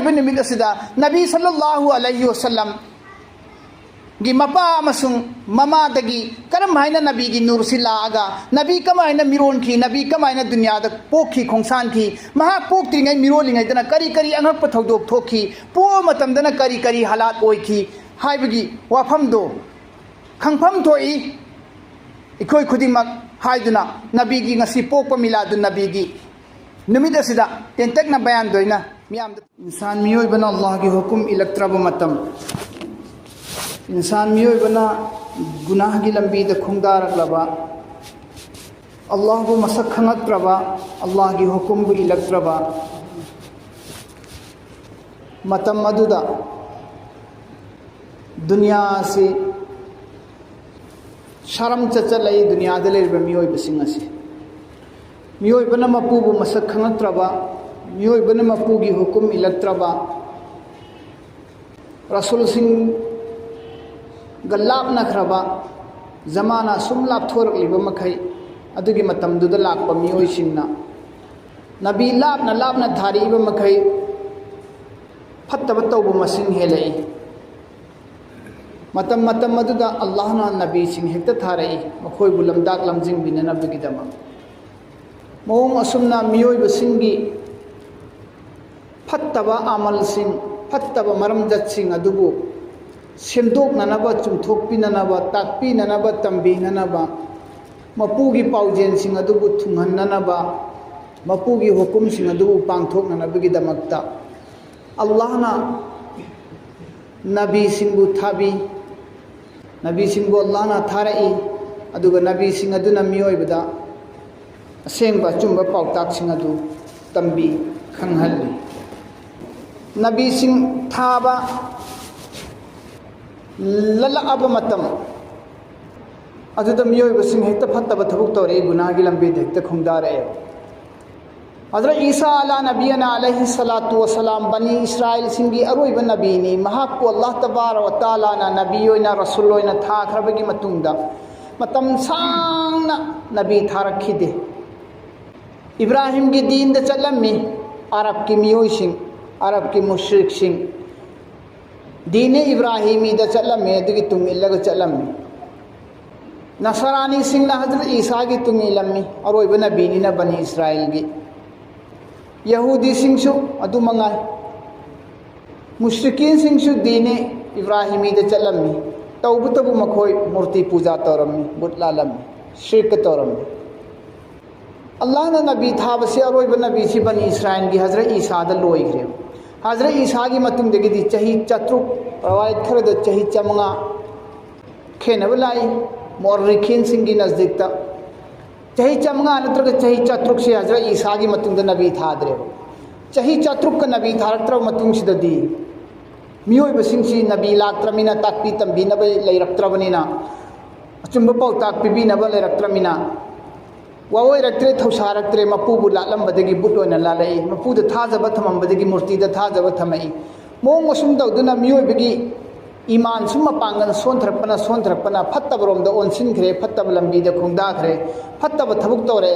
हारिबा निमित असिदा नबी सल्लल्लाहु अलैहि वसल्लम गी मपा अमसुंग ममा दगी करम हाइना नबी गी नूर सिलागा नबी कमाइना मिरोन की नबी कमाइना दुनिया द पोखी खोंसान की महा पोक्त्रिङै मिरोलिङै दना करी करी अंगप थौदोक थोखी पो मतम दना करी करी हालात ओइखी हाइबगी वाफम दो खंगफम थोई इखोय खुदिमक हाइदुना नबी गी ngasi पोकप मिलादु नबी गी निमित असिदा तेंतकना बयान दोइना मियाम इंसान मियोइबना अल्लाह की हुकुम इलक्त्रब मतम इंसान मियोइबना गुनाह की लंबी द खुंगदारकलबा अल्लाह को मसक खंगत्रबा अल्लाह की हुकुम बु इलक्त्रबा मतम मदुदा दुनिया से शरम चचलई दुनिया दलेरबा मियोइबसिंग असे मियोइबना मपुबु मसक खंगत्रबा मियोइबना मपुगी हुकुम इलक्त्रबा रसूल सिंह गल्लाप नखरबा जमाना सुम लापथोरकलिबा मखै अदुगी मतमदुदा लाकपा मियोइसिंगना नबी लापना धारिबा मखै फत्तबा तौबा मसिंग हेलई मतम मदुदा अल्लाहना नबी सिंह हेक्ता थारई मखोइबु लमदाक लमजिंग बिननबगिदमा मोंग असुमना मियोइबसिंगी फत्तबा अमल सिंह फत्तबा मरमजत सिंह अदुबु सेमदोकननबा चुमथोकपिननबा ताकपिननबा तंबिननबा मपुगी पाउजेन सिंह अदुबु थुंगहन्ननबा मपुगी हुकुम सिंह अदुबु पांगथोकननबगिदमक्ता अल्लाहना नबी सिंहबु थाबी नबी सिंहबु अल्लाहना थारई अदुगा नबी सिंह अदुना मियोइबदा असेंबा चुंबा पाउताक सिंह अदु तंबी खंगहल्ली नबी सिंह थाबा ललअब मतम अदुदा मियोइबसिंग हेक्ता फत्तबा थबुक तौरे गुनाहगी लंबी हेक्ता खुंगदारे हजरत ईसा अला नबीना अलैहि सलातु वसलाम बनी इस्राइल सिंगी अरोइबा नबीनी महाकु अल्लाह तबारक व तआला ना नबी ओइना रसूल ओइना थाखरबगी मतुंगदा मतम सांगना नबी थारखिदे इब्राहिम की दीन द चलम्मी अरब की मियोइसिंग अरब की मुश्रिक सिंग दीने इब्राहिमी द चलम्मी अदुगी तुंग इल्लग चलम्मी नसरानी सिंह हजरत ईसा की तुंग इलम्मी अरोइबा नबीनी ना बनी इस्राइल की यहूदी सिंहसु अदु मंगाय मुश्रिकीन सिंहसु दीने इब्राहिमी द चलम्मी तौबतबु मखोय मूर्ति पूजा तौरम्मी बुतलालम्मी शिरक तौरम्मी अल्लाह ने नबी थाबसे अरोइबा नबी सी बनी इस्राइल की हजरत ईसा द लोइग्रे हजरत ईसा की मतुंगदगी चही चत्रुक रवायत खरद चही चमंगा खेनब लाई मोर्रिखीन सिंह की नजदीकता चही चमंगा नत्रग चही चत्रुक से हजरत ईसा की मतुंगद नबी थाद्रे चही चत्रुक का नबी थारक्त्र मतुंगसिददी मियोइबसिंगसी नबी लाक्त्रमिना ताकपी तंबीनब लैरक्त्रबनिना अचुंब पाउ ताकपीबीनब लैरक्त्रमिना वाओइरक्त्रे थौसारक्त्रे मपुबु लालंबदगी बुट ओइना लालई मपुद थाजब थमंबदगी मूर्तिद थाजब थमई मोंग असुम तौदुना मियोइबगी ईमान सुम पांगन सोंथरपना फत्तबरोमद ओनसिनख्रे फत्तब लंबीद खुंगदाख्रे फत्तब थबुक तौरे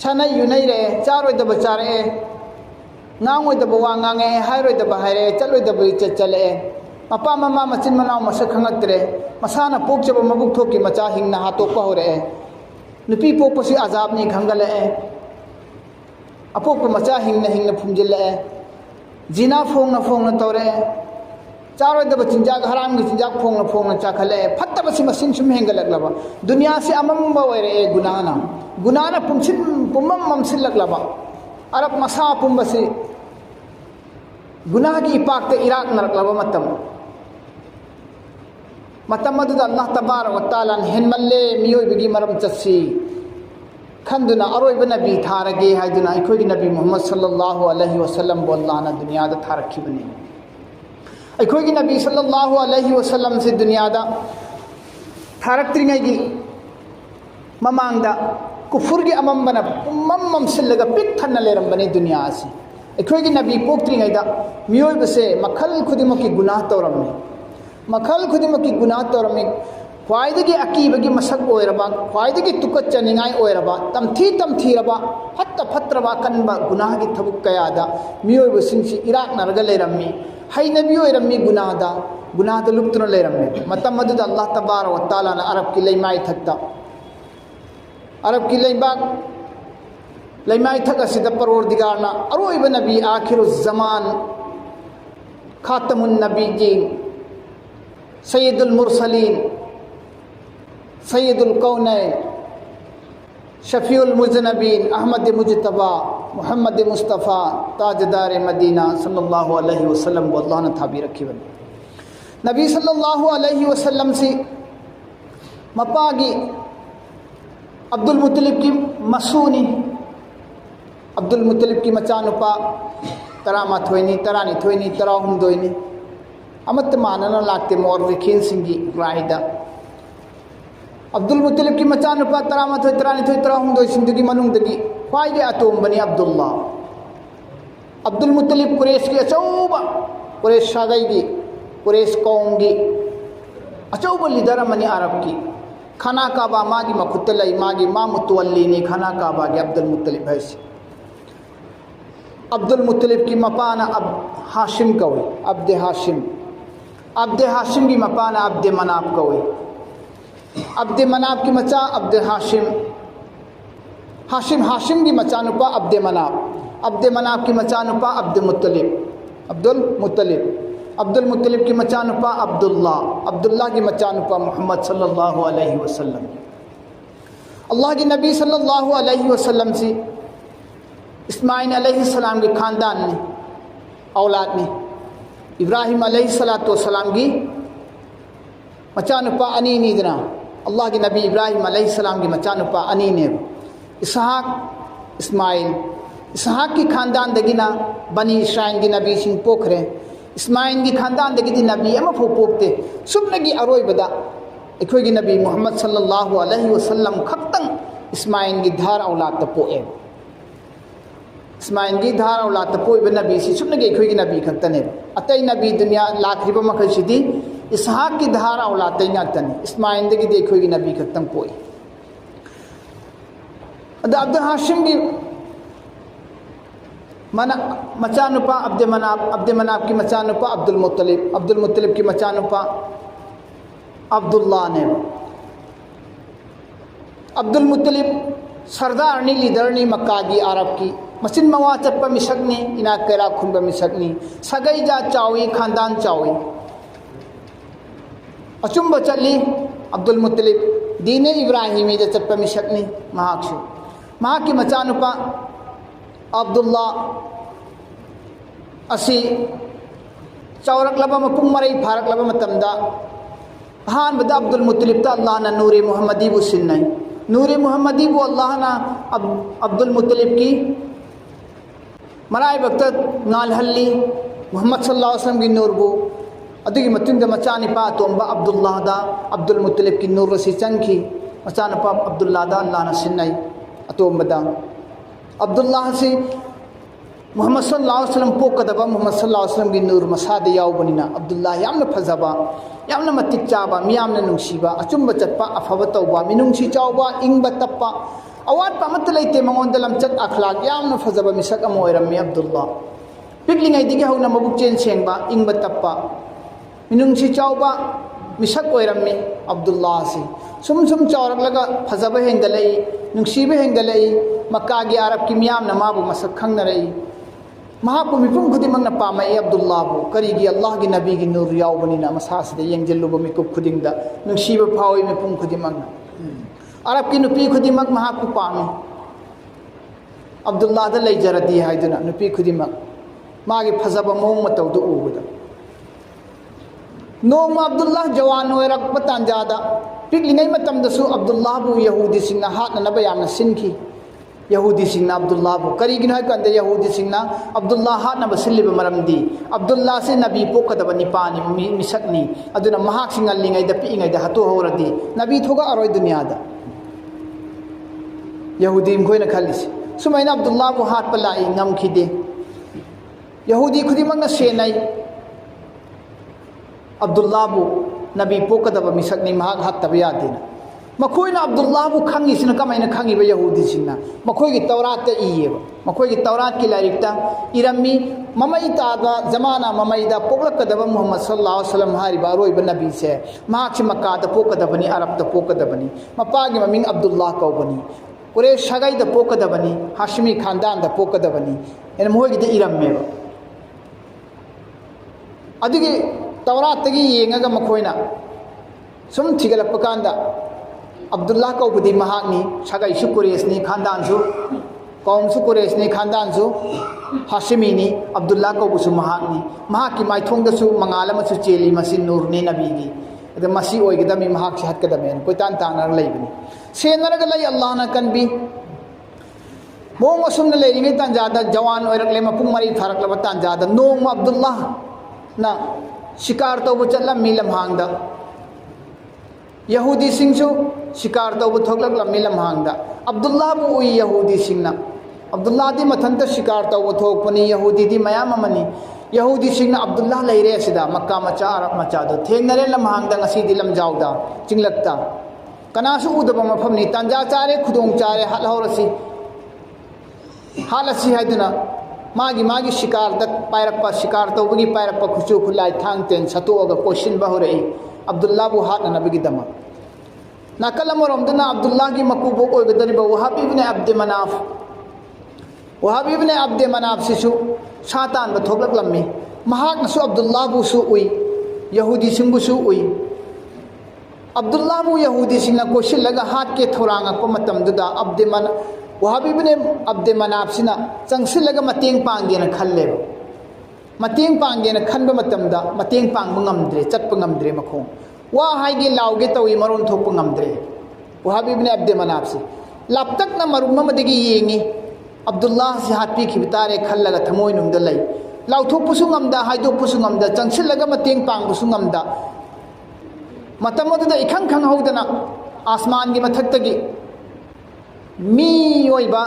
सनई युनैरे चारोइदब चारे ngangoidaba wa ngange hairoidaba haire chaloidaba chale mapa mama machin manau masak khangatre masana pokjaba mabuk thoki macha hingna hatokpa hore nupi pokpasi azab ni khangale apokpa macha hingna phumjile jina phongna tore charoidaba chinjak haram gi chinjak phongna chakhale phattaba si masin sum hengalaklaba dunya se amamba oire gunana pumam mamsil laklaba arab masa pumbasi गुनाह की इपाक Iraq नरकलब मतम अल्लाह तबारक व तआला हेनमल्ले मियोइबगी मरम चसी खंदुना अरोइब नबी थारगे हाइदुना अखोइगी नबी मुहम्मद सल्लल्लाहु अलैहि वसल्लम बो अल्लाहना दुनियादा थारखिबनी अखोइगी नबी सल्लल्लाहु अलैहि वसल्लम से दुनियादा थारक्त्रिङैगी ममांगदा कुफुरगी अमंबना मम्मम सिल्लगा पिक थन्ना लेरंबने दुनिया से अखोइगी नबी पोक्त्रिङैदा मियोइबसे मखल खुदिमकी गुनाह तौरम्मे मखल खुदिमकी गुनाह तौरम्मे ख्वाइदगी अकीबगी मसक ओइरबा ख्वाइदगी तुकत चनिंगाई ओइरबा तमथीरबा फत्रबा कनबा गुनाहगी थबुक कयादा मियोइब सिंसी इराक नरगा लेरम्मी हैनबी ओइरम्मी गुनाहदा लुप्तुना लेरम्मी मतम मदुदा अल्लाह तबारक व तआला ना अरब की लेमाई थकता अरब की लेमाई थक असिदा परवरदिगारना अरोइब नबी आखिरुज ज़मान खातमुन नबीयीन सय्यदुल मुरसलीन सैयदुल कौनैन शफीउल मुज़नबीन अहमद मुजतबा मोहम्मद मुस्तफ़ा ताजदार मदीना सल्लल्लाहु अलैहि वसल्लम को अल्लाह ने थाबी रखी बन नबी सल्लल्लाहु अलैहि वसल्लम से मपागी अब्दुल मुत्तलिब की मसूनी अब्दुल मुत्तलिब की मचानुपा तरामाथोइनी तरानिथोइनी तराहुमदोइनी अमत मानना लागते मौरखीन सिंगी राहिदा अब्दुल मुत्तलिब की मचानुपा तरामाथोइ तरानिथोइ तराहुमदोइ सिंदुगी मनुंगदगी ख्वाइदे अतोंबनी अब्दुल्ला अब्दुल मुत्तलिब कुरैश की अचौबा कुरैश सागैगी कुरैश कौमगी अचौबा लीडर मनी अरब की खाना काबा मागी मखुतलई मागी मा मुतवल्लीनी खाना काबा के अब्दुल मुत्तलिब है अब्दुल मुत्तलिब की मपाना अब हाशिम कवे अब्दे हाशिम की मपाना अब्दे मनाब कवे अब्दे मनाब की मचा अब्दे हाशिम की मचानुपा अब्दे मनाब की मचानुपा अब्दुल मुत्तलिब की मचानुपा अब्दुल्ला की मचानुपा मोहम्मद सल्लल्लाहु अलैहि वसल्लम अल्लाह के नबी सल्लल्लाहु अलैहि वसल्लम से इस्माइल अलैहिस्सलाम के ख़ानदान ने औलाद ने इब्राहिम अलैहिस्सलाम की मचानुपा अनी नीदना अल्लाह के नबी इब्राहिम अलैहिस्सलाम की मचानुपा अनी ने इसहाक की ख़ानदान दगिना बनी इस्राइल की नबी सिंह पोखरे इस्माइल की ख़ानदान दगी नबी अमा फो पोकते सुबनगी अरोइबदा अखोगी नबी मोहम्मद सल्लल्लाहु अलैहि वसल्लम खक्तंग इस्माइल की धार औलाद पोए इस्माइल की धार औलाद पोइब नबी से सुबनगी अखोगी नबी खक्तने अतई नबी दुनिया लाखरिब मखसिदी इसहाक की धार औलाद तैनातनी इस्माइल दगी देखोगी नबी खक्तंग पोई अब्दुल हाशिम की मचानुपा अब्दे मनाब की मचानुपा अब्दुल मुत्तलिब की मचानुपा अब्दुल्ला ने अब्दुल मुत्तलिब सरदारनी लीडरनी मक्का की अरब की मसिन मवा चप्पा मिसकनी इना कैरा खुनबा मिसकनी सगई जा चावी खानदान चावी अचुंब चली अब्दुल मुत्तलिब दीने इब्राहिमी जा चप्पा मिसकनी महा की मचानुपा अब्दुल्ला असी चौरकलब मपुंग मरई फारकलब मतमदा अहानबदा अब्दुल मुत्तलिब ता अल्लाह ना नूरे मुहम्मदी बु सिन्नई नूरे मुहम्मदी बु अल्लाह ना अब्दुल मुत्तलिब की मराई वक्त नालहल्ली मोहम्मद सल्लल्लाहु अलैहि वसल्लम की नूर बु अदुगी मतुंग मचानिपा तोंबा अब्दुल्लाह दा अब्दुल मुत्तलिब की नूर रसी चंखी मचानिपा अब्दुल्लाह दा अल्लाह ना सिन्नई अतोंबदा अब्दुल्लाह से मोहम्मद सल्लल्लाहु अलैहि वसल्लम पोकदबा मोहम्मद सल्लल्लाहु अलैहि वसल्लम की नूर मसादे यावबनिना अब्दुल्लाह यामना फजबा यामना मतिक चाबा मियामना नुंसीबा अचुंबा चटपा अफबा तौबा मिनुंसी चावबा इंगबा तप्पा अवाटपा मत लेते मंगोंदा लमचत अखलाक यामना फजबा मिसक अम ओइरम्मी अब्दुल्लाह पिकलिंगाइदिगे हौना मबुक चेन सेंबा इंगबा तप्पा मिनुंसी चावबा मिसक ओइरम्मी अब्दुल्लाह से सुम चावरकलगा फजबा हेंगलई नुंसीबा हेंगलई मक्का की अरब की मियामना माबु मसक खंगनरई महापु मिपुम खुदिमंगना पामई अब्दुल्लाहबु करीगी अल्लाह की नबी की नूर यावबनिना मसासदे यंगजल्लुब मिकुब खुदिंगदा नुंसीबा फावी मिपुम खुदिमंगना अरब की नुपी खुदिमंग महापु पामे अब्दुल्लाह दा लेजरदी हाइदुना नुपी खुदिमंग मागी फजबा मोंग मतौदु उबदा नोम अब्दुल्लाह जवान ओइरकप तांजादा पिकलिंगै मतमदसु अब्दुल्लाहबु यहूदी सिंगना हातनबा यामना सिनखी यहूदी सिंगना अब्दुल्लाहबु करीगिनो है कंदे यहूदी सिंगना अब्दुल्लाह हातनबा सिल्लिबा मरमदी अब्दुल्लाह से नबी पोकदबा निपानी मिसकनी अदुना महाक सिंगलिंगैदा पिइंगैदा हतो होरदी नबी थोगा अरोय दुनियादा यहूदी मखोइना खल्लिसि सुमैना अब्दुल्लाहबु हातपा लाई ngमखिदे यहूदी खुदिमंगना सेनई अब्दुल्लाहबु नबी पोकदब मिसकनी महाक हत्तब यादेना मखोइना अब्दुल्लाहबु खंगिसिना कमाइना खंगिबा यहूदीसिंगना मखोइगी तौरात इयेबा मखोइगी तौरात की लाइरिकता इरम्मी ममई तादा जमाना ममईदा पोकलकदब मुहम्मद सल्लल्लाहु अलैहि वसल्लम हारिबा अरोइबा नबी से महाकि मक्कादा पोकदबनी अरबदा पोकदबनी मपागी ममिंग अब्दुल्लाह कौबनी कुरैश सगाइदा पोकदबनी हाशिमी खानदानदा पोकदबनी एन मोइगिदा इरम्मेबा अदुगी तौरातगी येंगागा मखोइना सुम थिगलपकांदा अब्दुल्लाह कौबदी महाकनी सगाइसु कुरैशनी खानदानसु कौमसु कुरैशनी खानदानसु हाशिमीनी अब्दुल्लाह कौबसु महाकनी महाकी माइथोंगसु मंगालमसु चेली मसी नूरनी नबीगी अद मसी ओइगदमी महाक से हटकदमेन कोइतान तानर लैबनी सेनरग लई अल्लाह न कनबी मोंग असुमन लेरिंगे तांजादा जवान ओइरकले मपुंग मरी फारकलब तांजादा नोंग अब्दुल्लाह ना शिकार तौब चलमी लम्हांगदा यहूदी सिंह शिकार तौब थोलमी लम्हांगदा अब्दुल्लाह उई यहूदी सिंह अब्दुल्लाह दी मथंत शिकार तौब थोपनी यहूदी दी मयाम अमनी यहूदी सिंह अब्दुल्लाह लेरे सिदा मक्का मचा अरब मचा दो थेंगनरे लम्हांगदा ngasi लमजाउदा चिंगलक्ता कनासु उदब मफमनी तंजा चारे खुदोंग चारे हलहौरसी हालसी हाइदुना मागी मागी शिकार दत पायरप्पा शिकार तौबगी पायरप्पा खुचु खुलाई थांग तेन सतोगा क्वेश्चन बहुरई अब्दुल्लाह बु हाथ नबी दमा नाकल अमरमदना अब्दुल्लाह की मकूबो ओगदरिबा वहाब इब्ने अब्द मनाफ सिसु शातान बथोगलमी महाकनसु अब्दुल्लाह बुसु उई यहूदी सिंबुसु उई अब्दुल्लाह बु यहूदी सिंह क्वेश्चन लगा हाथ के थोरांगक मतमदुदा वहाब इब्ने अब्द मनाफ सिना चंगसिलगा मतेंग पांगेना खल्लेबा मतेंग पांगेना खनबा मतमदा मतेंग पांग ngamdre चटप ngamdre मखों वा हाइगे लाउगे तौई मरोन थोप ngamdre वहाब इब्ने अब्द मनाफ से लापतक न मरुम मदगी येंगी अब्दुल्लाह से हाथ पी खिबतारे खल्लगा थमोय नुंगदा लई लाउथोपसु ngamda हाइदोपसु ngamda चंगसिलगा मतेंग पांगबसु ngamda मतमदुदा इखंग खंग हौदना आसमान की मथक्तगी मी ओइबा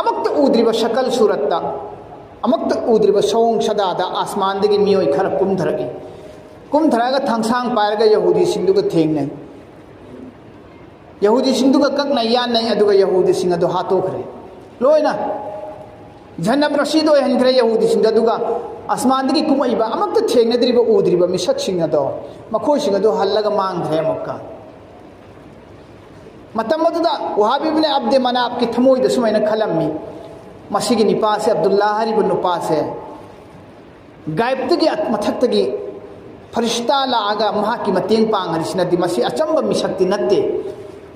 अमक्त उद्रिबा शकल सूरत्ता अमक्त उद्रिबा सौंग सदादा आसमान दगी मी ओइ खर कुमधरगा थंगसांग पायरगा यहूदी सिंधुगा थेंगनै यहूदी सिंधुगा ककना यानै अदुगा यहूदी सिंह अदु हातोखरे लोइना झनब रशीद ओइ हनखरे यहूदी सिंह अदुगा आसमान दगी कुमइबा अमक्त थेंगनद्रिबा उद्रिबा मिसक सिंह अदो मखोइ सिंह अदु हल्लगा मांगधरे मक्का मतमदुदा वहाब इब्ने अब्द मनाफ की थमोइद सुमैना खलम्मी मसीगी निपा से अब्दुल्लाह हरिबु नुपा से गायबतगी मथक्तगी फरिश्ता लागा महा की मतेंग पांगरिसिनदि मसी अचंब मिसक्ति नत्ते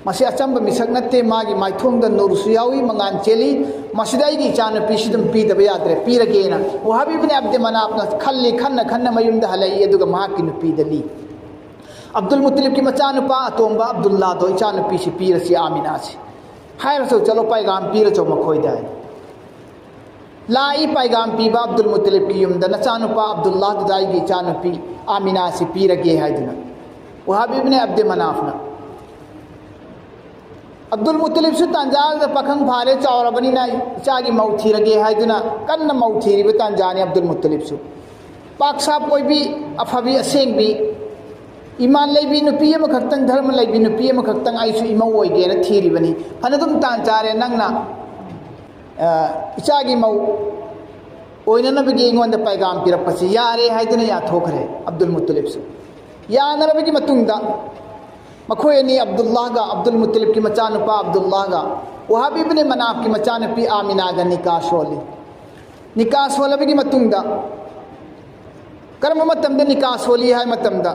मसी अचंब मिसक नत्ते मागी माइथोंग द नूरसु यावी मंगान चेली मसिदाईगी चान पीसिदम पीदब याद्रे पीरगेना वहाब इब्ने अब्द मनाफ न खल्ली खन्न मयुंद हलई अदुगा महा की नुपीदली अब्दुल मुत्तलिब की मचा नुपा अतोंबा अब्दुल्लाह दो इचा नुपी से पीरसी आमिना से हायरसो चलो पैगाम पीरचो मखोइदा लाई पैगाम पीबा अब्दुल मुत्तलिब की युमद नचा नुपा अब्दुल्लाह दुदाई की इचा नुपी आमिना से पीरगे हाइदुना वहाब इब्ने अब्द मनाफना अब्दुल मुत्तलिब सु तंजाल द पखंग भारे चौरबनी ना इचा की मौथीरगे हाइदुना कन्न मौथीरिब तंजाने अब्दुल मुत्तलिब सु पाकसा कोई भी अफबी असेंग भी ईमान लेबी नुपी अमखक्तंग धर्म लेबी नुपी अमखक्तंग आइसु इमौ ओइगेना थीरिबनी फनदुम तान चारे नंगना इचागी मौ ओइननबगी इंगोंद पैगाम पिरपसि यारे हाइदना या थोखरे अब्दुल मुत्तलिब सु यानरबगी मतुंगदा मखोयनी अब्दुल्लाह गा अब्दुल मुत्तलिब की मचा नुपा अब्दुल्लाह गा वहाब इब्ने मनाफ की मचा नुपी आमिना गा निकाह सोली निकाह सोलबगी मतुंगदा कर्म मतमदा निकाह सोली है मतमदा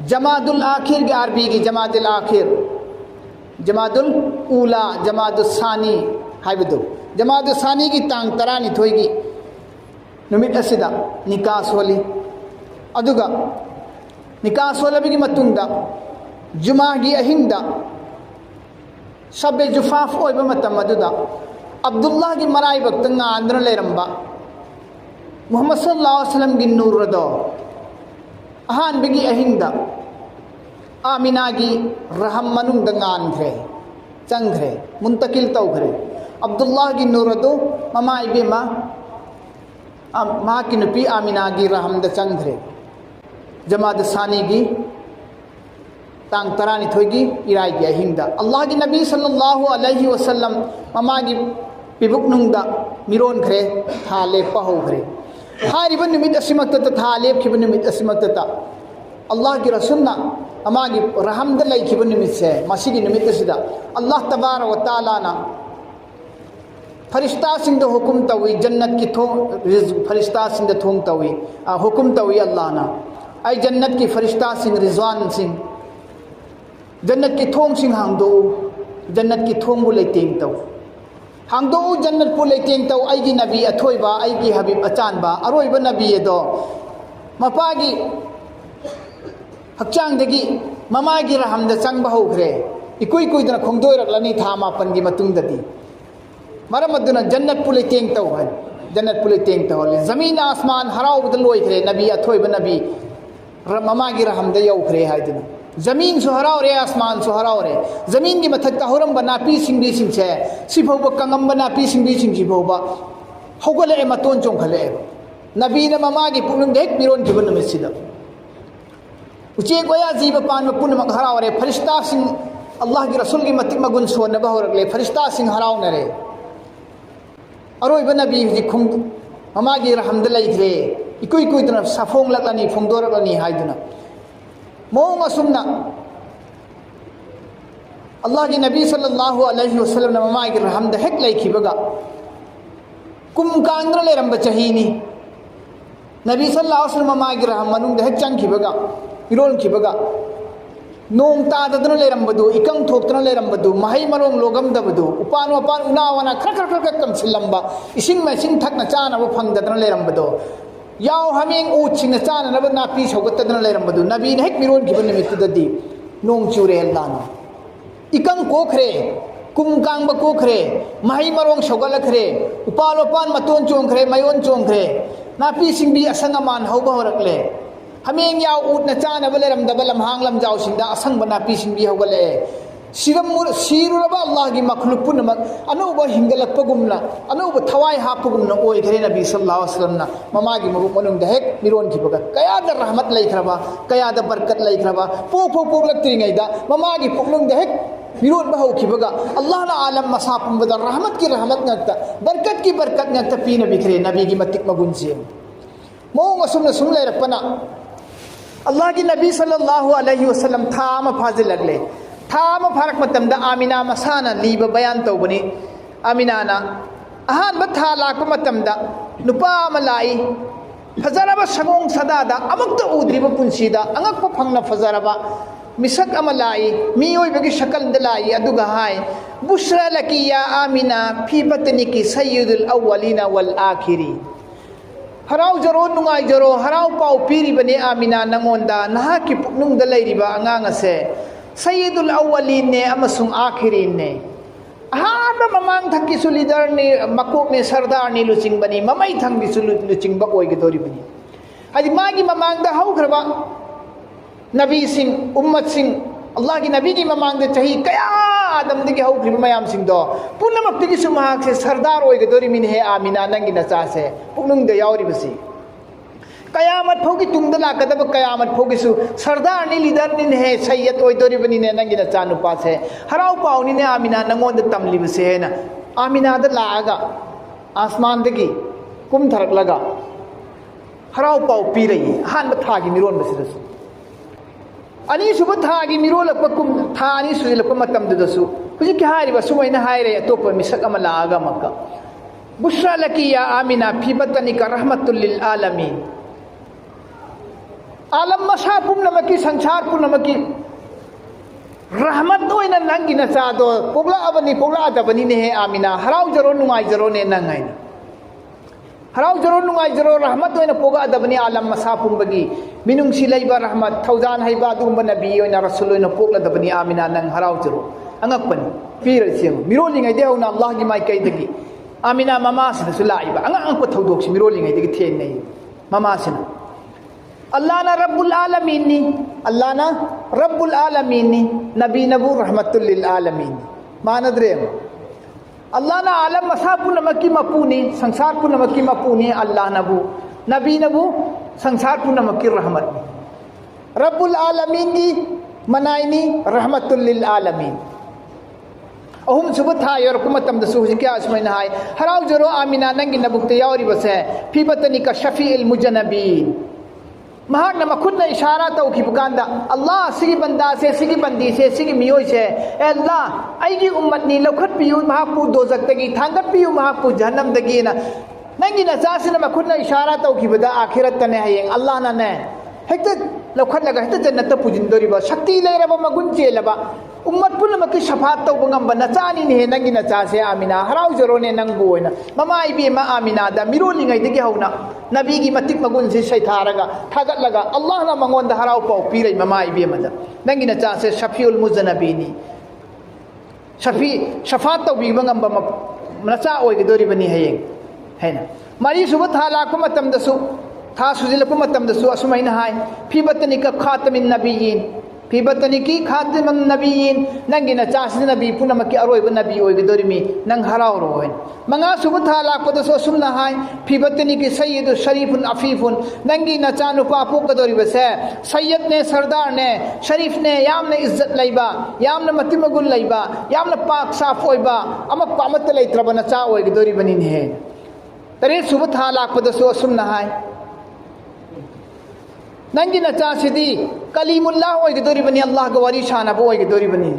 जमादुल आखिर के अरबी की जमादुल आखिर जमादुल ऊला जमादुल सानी हाइबदो जमादुल सानी की तांग तरानी थोईगी नुमित असिदा निकाह सोली अदुगा निकाह सोलबी की मतुंगदा जुमा की अहिंगदा सबे जुफाफ ओइबा मतम अदुदा अब्दुल्लाह की मराई वक्त आंध्र लेरंबा मुहम्मद सल्लल्लाहु अलैहि वसल्लम की नूर दो अहानबगी अहिंगदा आमिना की रहम मनुंग गानख्रे चंग्रे मुंतकिल तौख्रे अब्दुल्लाह की नूरदो ममा इबेमा माँ की नुपी आमिना की रहम द चंग्रे जमात सानी की तांग तरानी थोगी इराई की अहिंदा अल्लाह की नबी सल्लल्लाहु अलैहि वसल्लम ममा की पिबुक नुंगदा मिरोन खरे था लेपा हो खरे हारिब निमित असिमत था लेप खिब निमित असिमत अल्लाह की रसूलना अमा की रहमद लई खिब निमित से मसी की निमित सिदा अल्लाह तबारक व तआला ना फरिश्ता सिंह हुकुम तवी जन्नत की थोंग फरिश्ता सिंह थोंग तवी हुकुम तवी अल्लाह ना आई जन्नत की फरिश्ता सिंह रिजवान सिंह जन्नत की थोंग सिंह हांगदो जन्नत की थोंग बु लेतेंग तव हांगदो जन्नत बु लेतेंग तव आई की नबी अथोइबा आई की हबीब अचानबा अरोइबा नबी दो मपागी हक्चांगदगी ममागी रहमद चंगबा होग्रे इकुई कुइदना खोंगदोइरक्लनी था मापन की मतुंगददी मरम अदुना जन्नत पुले तेंग तव है जन्नत पुले तेंग तव ले जमीन आसमान हराव बदल लोइखरे नबी अथोइबा नबी ममागी रहमद यौखरे हाइदना जमीन सु हराव रे आसमान सु हराव रे जमीन की मथक हौरम बनापी सिंबी सिंसे सिफोब कंगम बनापी सिंबी सिंसी फोब हौगले मतोन चोंखले नबी ने ममागी पुनुंग हेक मिरोन की बन मिसिदा उचे गोया जीव पान पुन मग हराव रे फरिश्ता सिंह अल्लाह की रसूल की मतिक मगुन सोन बहरले फरिश्ता सिंह हराव नरे अरोइबा नबी हुजी खुम ममागी रहमद लैखरे इकुई कुइदना सफोंग लकनी फोंदोरकनी हाइदना मोंग असुमना अल्लाह की नबी सल्लल्लाहु अलैहि वसल्लम ने ममागी रहमद हेक लैखिबगा कुम कांद्र लेरंब चहीनी नबी सल्लल्लाहु अलैहि वसल्लम ममागी रहम मनुंग हेक चंखिबगा इरोल खिबगा नोंग ताददना लेरंबदु इकंग थोक्तना लेरंबदु महै मरोंग लोगमदबदु उपान उपान उनावना खर खर खर कंसिलंबा इसिंग मैसिंग थकना चानब फंगदना लेरंबदु याव हमें ऊचिंग चानब नापी सौगतदना लेरंबदु नबी ने हेक मिरोन खिब निमित्तददी नोंग चूरे अल्लाहना इकंग कोखरे कुमकांग कोखरे महै मरोंग सौगलखरे उपाल उपान मतोन चोंखरे मयोन चोंखरे नापी सिंबी असंगमान हौबा होरकले हमें याव उठना चानब लेरमदब लम्हांग लमजाव सिंदा असंग नापी सिंबी हौगले सीरुरब अल्लाह की मखलूक पुनमक अनौब हिंगलकपगुमना अनौब थवाई हापगुमना ओइखरे नबी सल्लल्लाहु अलैहि वसल्लम ममागी मबुक मनुंग हेक मिरोन खिबगा कयादा रहमत लैखरबा कयादा बरकत लैखरबा पोकलक्तिरिङैदा ममागी पुकलुंग हेक मिरोन बहौखिबगा अल्लाह ना आलम मसापुंबदा रहमत की बरकत की बरकत ngakta पीना बिखरे नबी की मतिक मगुनसे मोंग असुमना सुम लैरपना अल्लाह की नबी सल्लल्लाहु अलैहि वसल्लम थाम फाजिल लगले थाम फरक मतमदा आमिना मसाना लीब बयान तौबनी आमिना ना अहान बथा लाक मतमदा नुपा मलाई फजरबा सगोंग सदादा अमक्ता उद्रिब पुंसीदा अंगक फंगना फजरबा मिसक अमलाई मियोइबगी शकल दलाई अदुगा हाय बुश्रा लकी या आमिना फी बतनिकी सय्यदुल अव्वलिना वल आखिरी हराव जरो नुंगाई जरो हराव पाव पीरी बने आमिना नंगोंदा नहा की पुकनुंग दलैरिबा अंगांग असे सय्यदुल अव्वलीन ने अमसुंग आखिरीन ने अहान ममांग थकी सु लीडर ने मकोक ने सरदार ने लुचिंग बनी ममई थंग सु लुचिंग बक ओइगदोरी बनी हादि मागी ममांग दा हौखरबा नबी सिंह उम्मत सिंह अल्लाह की नबी की ममांग दे चही कया आदम दे हौखरिबा मयाम सिंह दो पुनमक दे सु महाक से सरदार ओइगदोरी मिन हे आमिना नंगी नचा से पुकनुंग दे यावरिबसी कयामत फोगी तुंगदा लाकदब कयामत फोगिसु सरदार नि लीडर नि है सैयद ओइदोरी बनी ने नंगी नचा नुपा से हराव पावनी ने आमिना नंगोंद तमलिबसे है आमिना द लागा आसमान दगी कुम थरक लगा हराव पाव पी रही हान बथा की मिरोन बसिदसु अनि सुब था की मिरोलक कुम था अनि सुलक मतम ददसु हुजि के हारिबा सुमैना हाइरे अतोप मिसक अमा लागा मक्का बुश्रा लकी या आमिना फी बतनिका रहमतुल लिल आलमीन आलम मसा पुनमकी संसार पुनमकी रहमत ओइना नंगी नचादो पोगला अबनी पोगला अदबनी ने हे आमिना हराव जरो नुंगाई जरो ने नंगाइना हराव जरो नुंगाई जरो रहमत ओइना पोगा अदबनी आलम मसा पुंबगी मिनुंगसी लैबा रहमत थौजान हैबा दुंबा नबी ओइना रसूल ओइना पोगला दबनी आमिना नंग हराव जरो अंगकपन पीरसिम मिरोलिंगै देउना अल्लाह की माई कैदगी आमिना ममा सिनसु लाइबा अंगंग प थौदोक्सी मिरोलिंगै दगी थेननै ममा सिना अल्लाह ना रब्बुल आलमीन नी अल्लाह ना रब्बुल आलमीन नी नबी नबू रहमतुल लिल आलमीन मानद्रे अल्लाह ना आलम मसापुन नमकी मपूनी संसार पुन नमकी मपूनी अल्लाह नबू नबी नबू संसार पुन नमकी रहमत रब्बुल आलमीन की मनाइनी रहमतुल लिल आलमीन अहुम सुबह था यौरकु मतमदसु हुजिक्या असमैना हाय हराव जरो आमिना नंगी नबुक्ते यावरिबसे फीबतनी का शफीउल मुजन्नबीन महाक न मखुद न इशारा तौखिबकांदा अल्लाह सिगी बंदा से सिगी बंदी से सिगी मियोय से ए अल्लाह आइगी उम्मत नि लौखत पियु महापु दोजक्तगी थांगत पियु महापु जहन्नम दगी न नंगी नचासिन मखुद न इशारा तौखिबदा आखिरत तने हयें अल्लाह न ने हेक्ते लौखत लगा हेक्ते जन्नत पुजिंदोरिबा शक्ति लेरबा मगुन चेलबा उम्मत पुनमकी शफात तौब ngamba नचानी ने नंगी नचासे आमिना हराव जरो ने नंगबु ओइना ममा इबी मा आमिना दा मिरोलिंगाई दगी हौना नबी की मतिक मगुन से सैथारगा थागत लगा अल्लाह ना मंगोन दा हराव पाउ पीरै ममा इबी मदा नंगी नचासे शफीउल मुजन्नबीनी शफी शफात तौबी ngamba नचा ओइगदोरि बनी हयें हैना मरी सुबह था लाको मतम दसु था सुजिलको मतम दसु असुमैना हाय फीबतनी का खातमिन नबियीन फीबतनी की खातमिन नबियीन नंगी नचासी नबी पुनमकी अरोइब नबी ओइगदोरिमी नंग हराव रोइन मंगा सुबह था लाको दसु असुमना हाय फीबतनी की सय्यद शरीफुन अफीफुन नंगी नचानु पापो कदोरिबसे सय्यद ने सरदार ने शरीफ ने यामने इज्जत लैबा यामने मतिमगुल लैबा यामने पाक साफ ओइबा अमा पामत लैत्रबा नचा ओइगदोरिबनी ने तरे सुबह था लाको असुमना हाय नंगी नचासिदी कलीमुल्लाह ओइगदोरिबनी अल्लाह का वरी शानबो ओइगदोरिबनी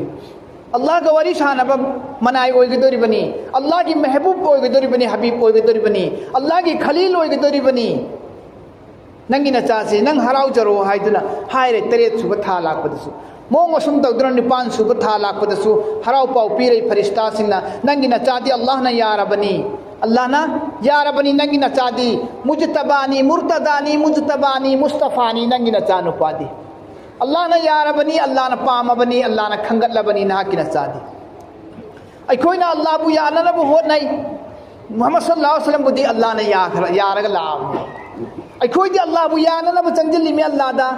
अल्लाह का वरी शानबा मनाई ओइगदोरिबनी अल्लाह की महबूब ओइगदोरिबनी हबीब ओइगदोरिबनी अल्लाह की खलील ओइगदोरिबनी नंगी नचासी नंग हराव जरो हायदुना हायरे तरे सुबह था लाको मोंग असुम तौदुना निपान सुबह था लाको हराव पाउ पीरै फरिश्ता सिंगना नंगी नचादी अल्लाह ना यारबनी अल्लाह ना यारबनी नंगी नचादी मुजतबानी मुर्तदानी मुजतबानी मुस्तफानी नंगी नचानु पादी अल्लाह ना यारबनी अल्लाह ना पामबनी अल्लाह ना खंगतलबनी ना की नचादी अखोइना अल्लाह बु याननबु होतनै मुहम्मद सल्लल्लाहु अलैहि वसल्लम बुदी अल्लाह ने यारग लाम अखोइदी अल्लाह बु याननबु चंजली में अल्लाह दा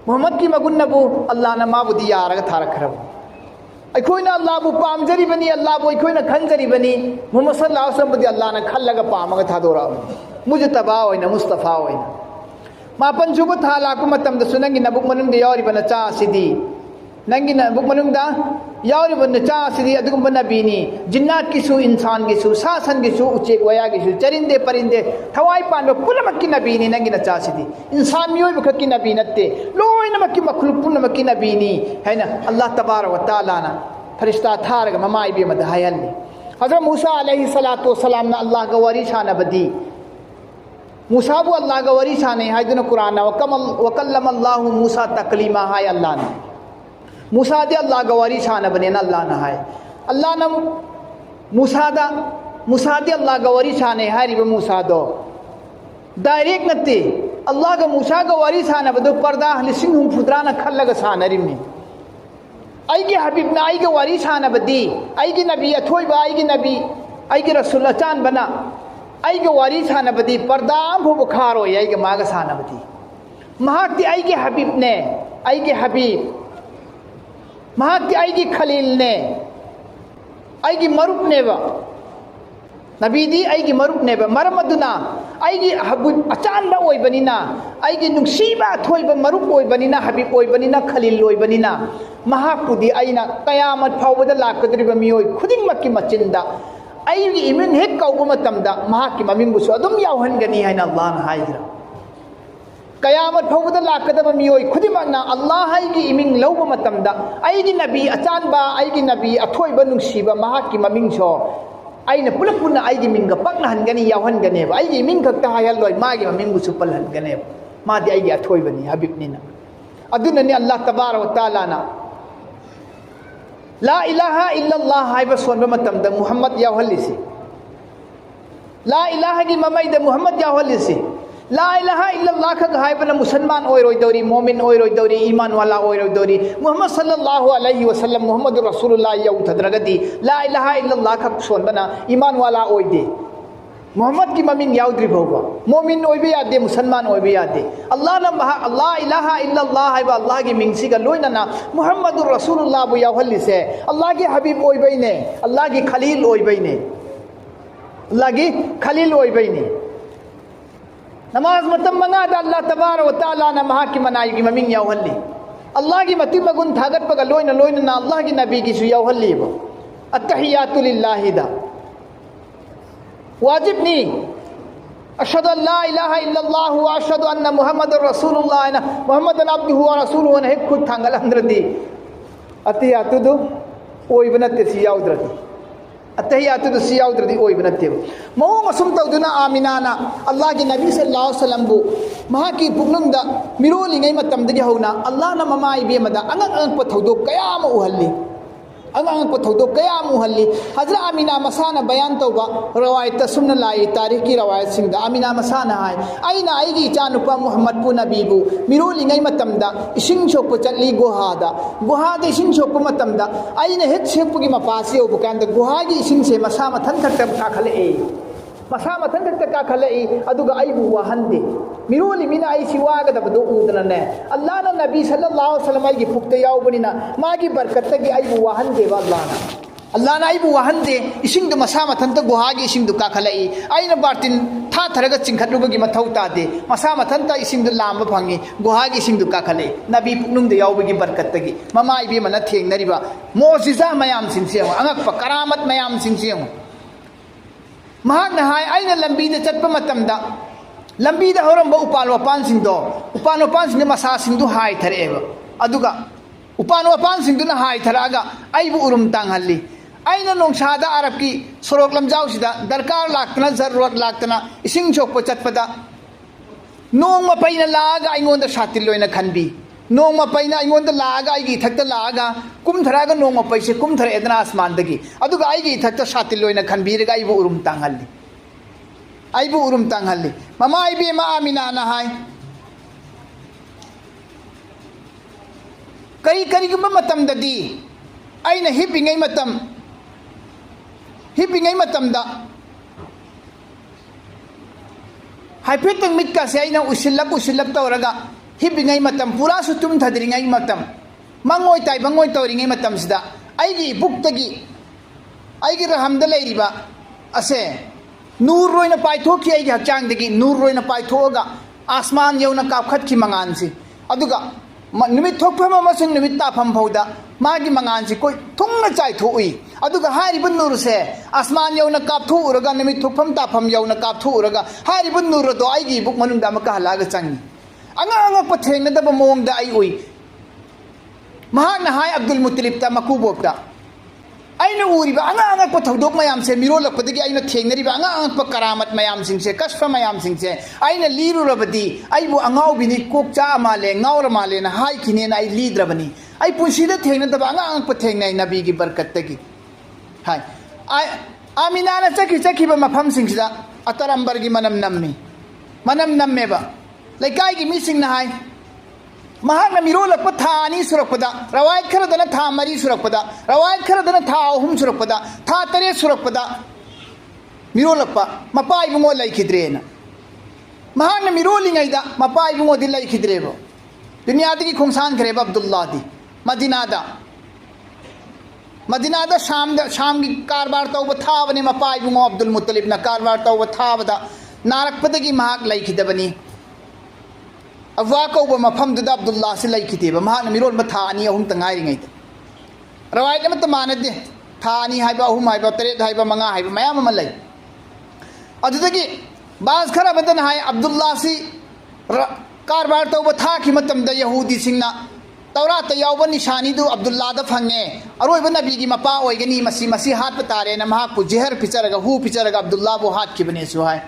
मुहम्मद की मगुन्नबु अल्लाह ना माबुदी यारग थारखरब अखोइना अल्लाह बु पामजरी बनी अल्लाह बु अखोइना खंजरी बनी मुहम्मद सल्लल्लाहु अलैहि वसल्लम बुदी अल्लाह ना खल्लगा पामगा थादोरा मुजतबा होइना मुस्तफा होइना मापन सुबह था लाको मतम द सुनंगी नबुक मनुंग यावरी बनचा सिदी नंगी नबुक मनुंग दा यावरी बनचा सिदी अदुगुम नबीनी जिन्नात किसु इंसान किसु सासन किसु उचेक वया किसु चरिंदे परिंदे थवाई पान पुनमक्की नबीनी नंगी नचा सिदी इंसान मियोय बखकी नबी नत्ते लोइनमक्की मखलुक पुनमक्की नबीनी है ना अल्लाह तबारक व तआला ना फरिश्ता थारग ममाई बे मदहायल्ली हजरत मूसा अलैहि सलातु व सलाम ना अल्लाह का वरी शान बदी मूसा बु अल्लाह का वरी शान है दुन कुरान वकल्लम अल्लाह मूसा तकलीमा हाय अल्लाह ने मूसा दे अल्लाह का वरी शान बने ना अल्लाह ना हाय अल्लाह ना मूसा दे अल्लाह का वरी शान है हाय रिब मूसा दो डायरेक्ट नते अल्लाह का मूसा का वरी शान बदो पर्दा लिसिंग हम फुद्रा ना खल लगा शान रिमनी आइगे हबीब ना आइगे वरी शान बदी आइगे नबी अथोई बा आइगे नबी आइगे रसूल चान बना आइगे वारी सानबदी पर्दा भो बुखारो आइगे मागा सानबदी महाक्ति आइगे हबीब ने आइगे हबीब महाक्ति आइगे खलील ने आइगे मरुप ने वा नबी दी आइगे मरुप ने वा मरमदुना आइगे हबूब अचान बा ओइ बनिना आइगे नुक्सीबा थोइ बा मरुप ओइ बनिना हबीब ओइ बनिना खलील ओइ बनिना महापुदी आइना कयामत फावबदा लाकद्रिबा मियोय खुदिंग मक्की मचिंदा अयगी इमिंग हेक कौबा मतमदा महाकी ममिंगबुसु अदुम यावहनगनी हैना अल्लाह ना हाइरा कयामत फावबदा लाकदबा मियोय खुदिमकना अल्लाह हाइगी इमिंग लौबा मतमदा अयगी नबी अचानबा अयगी नबी अथोइबा नुंसीबा महाकी ममिंगसो अयना पुलप पुना अयगी मिंगा पकना हनगनी यावहनगनेबा अयगी इमिंग खक्ता हायल्लोय मागी ममिंगबुसु पलहनगनेबा मादी अयगी अथोइबनी हबीबनिना अदुननी अल्लाह तबारक व तआला ना ला इलाहा इल्लल्लाह हाइबा सोनबा मतमदा मुहम्मद यावहल्लिसी ला इलाहा की ममैदा मुहम्मद यावहल्लिसी ला इलाहा इल्लल्लाह का हाइबना मुसलमान ओइरोइदौरी मोमिन ओइरोइदौरी ईमान वाला ओइरोइदौरी मुहम्मद सल्लल्लाहु अलैहि वसल्लम मुहम्मदुर रसूलुल्लाह यौथद्रगदी ला इलाहा इल्लल्लाह का सोनबना ईमान वाला ओइदे मोहम्मद की ममिंग याउद्री भोगा मोमिन ओइबे यादे मुसलमान ओइबे यादे अल्लाह ना अल्लाह इलाहा इल्लल्लाह हाइबा अल्लाह की मिंगसी का लोइना मुहम्मदुर रसूलुल्लाह बु यावहल्लिसे अल्लाह के हबीब ओइबे ने अल्लाह की खलील ओइबे ने अल्लाह की खलील ओइबे ने नमाज मतम मंगादा अल्लाह तबारक व तआला ना महा की मनाई की ममिंग यावहल्ली अल्लाह की मति मगुन थागत पग लोइन लोइन ना अल्लाह की नबी की सु यावहल्ली बो अत्तहियातु लिल्लाहि दा वाजिब नी अशहदु अल्ला इलाहा इल्लल्लाह व अशहदु अन्ना मुहम्मदुर रसूलुल्लाह ना मुहम्मदन अब्दुहु व रसूलुहु ने खुद थांगल अंद्रदी अत्तहियातु दो ओइब नत्ते सि यावद्रदी अत्तहियातु दो सि यावद्रदी ओइब नत्ते मौंग असुम तौदुना आमिनाना अल्लाह की नबी सल्लल्लाहु अलैहि वसल्लम बु महा की पुगनुंगदा मिरोलिंगै मतमदगी हौना अल्लाह ना ममा इबेमदा अंगक अंगक पथौदो कयाम उहल्ली अंगक पथौदो कयाम उहल्ली हजरत आमिना मसाना बयान तौबा रवायत सुन्न लाई तारीख की रवायत सिंगदा आमिना मसाना हाय आइना आइगी चानुपा मोहम्मद पु नबीबु मिरोलिंगै मतमदा इसिंग छोप चटली गुहादा इसिंग छोप मतमदा आइना हेक सेपुगी मपासी ओबु कांदा गुहागी इसिंग से मसा मथन थक्ता काखले मसा मथन थक्ता काखले अदुगा आइबु वहंदे मिरोली मिना आई सिवागदबदो उदनने अल्लाह ना नबी सल्लल्लाहु अलैहि वसल्लम की पुख्ते यावबनिना मागी बरकत की आइबु वहंदे अल्लाह ना आइबु वहंदे इसिंग दो मसा मथन त गुहागी इसिंग दो काखले आइना बार्टिन था थरग चिंखटलुबगी मथौ तादे मसा मथन त इसिंग दो लांब फंगी गुहागी इसिंग दो काखले नबी पुनुंग दे यावबगी बरकत की ममा इबे मना थेंगनरिबा मोजिजा मयाम सिंसे अंगक करामत मयाम सिंसे महाक नहाय आइना लंबी दे चटप मतमदा लंबी दा होरंबा उपान वापान सिंह मसा सिंह हाय थरेब अदुगा उपान वापान सिंह हाय थरागा आइबु उरुम तांगहल्ली आइना नोंसादा अरब की सोरोक लमजाव सिदा दरकार लाक्तना जरूरत लाक्तना इसिंग चोकप चटपदा नोंमा पैना लागा आइंगोंदा सातिल लोइना खनबी नोंमा पैना आइंगोंदा लागा आइगी थक्ता लागा कुमथरागा नोंमा पैसे कुमथरेदना आसमानदगी अदुगा आइगी थक्ता सातिल लोइना खनबीरगा आइबु उरुम तांगहल्ली आइबु उरुम तांगहल्ली ममा आइबे मा आमिना ना हाय कई करीगुम मतमददी आइना हिपिंगै मतमदा हाइफेटंग मिटका से आइना उसिल्लप तौरगा हिपिंगै मतम पूरा सु तुम थदरिंगै मतम मंगोय ताइ बंगोय तौरिंगै मतम सिदा आइगी बुक्तगी आइगी रहमदा लेरिबा असे नूर रोइना पाइथोखी आइगी हक्चांगदगी नूर रोइना पाइथोगा आसमान यौना कापखतकी मंगानसी अदुगा निमित थोकफम अमसुंग निमित ताफम फौदा मागी मंगानसी कोई थुंगना चाइथोई अदुगा हारिब नूर से आसमान यौना कापथोउरगा निमित थोकफम ताफम यौना कापथोउरगा हारिब नूर दो आइगी बुक मनुंदा मका हलागा चंगी अंगा पथेंगदब मोंगदा आई उई महाकना हाय अब्दुल मुत्तलिब ता मकुबोक्ता आइना उरिबा अंगा पथौदोक मयाम से मिरोलकपदगी आइना थेंगनरिबा अंगा करामत मयाम सिंसे कष्ट मयाम सिंसे आइना लीरुरबदी आइबु अंगाउबिनी कोकचा माले ngaur माले ना हाय खिने ना आई लीद्रबनी आई पुंसीदा थेंगनदबा अंगा पथेंगनाय नबी की बरकतगी हाय आमिना ना चखिबा मफम सिंसिदा अतरंबरगी मनम नम्मेबा लैकाई की मिसिंग ना हाय महाकना मिरोलक था अनी सुरकपदा रवायत खरदना था मरी सुरकपदा रवायत खरदना था अहुम सुरकपदा था तरे सुरकपदा मिरोलक मपा इबुंगो लैखिद्रेना महाकना मिरोलिंगैदा मपा इबुंगो दि लैखिद्रेबो दुनियादगी खोंसान खरेब अब्दुल्लाह दी मदीनादा शाम की कारबार तौब थाबने मपा इबुंगो अब्दुल मुत्तलिब ना कारबार तौब थाबदा नारकपदगी महाक लैखिदबनी अफवा कौब मफमदुदा अब्दुल्लाह से लैखितेब महाकना मिरोल था अनी अहुम तंगाइरिंगैद रवायत अमत मानदे था अनी हाइबा अहुम हाइबा तरेत हाइबा मंगा हाइबा मयाम अमा लै अदुदगी बाज खरा बदन हाय अब्दुल्लाह से कारबार तौब था कि मतमदा यहूदी सिंगना तौरात यावबा निशानीदु अब्दुल्लाह दा फंगे अरोइबा नबी की मपा ओइगनी मसी हाथ पतारे न महाकु जहर पिचरगा हु पिचरगा अब्दुल्लाह बो हाथ की बने सुहाय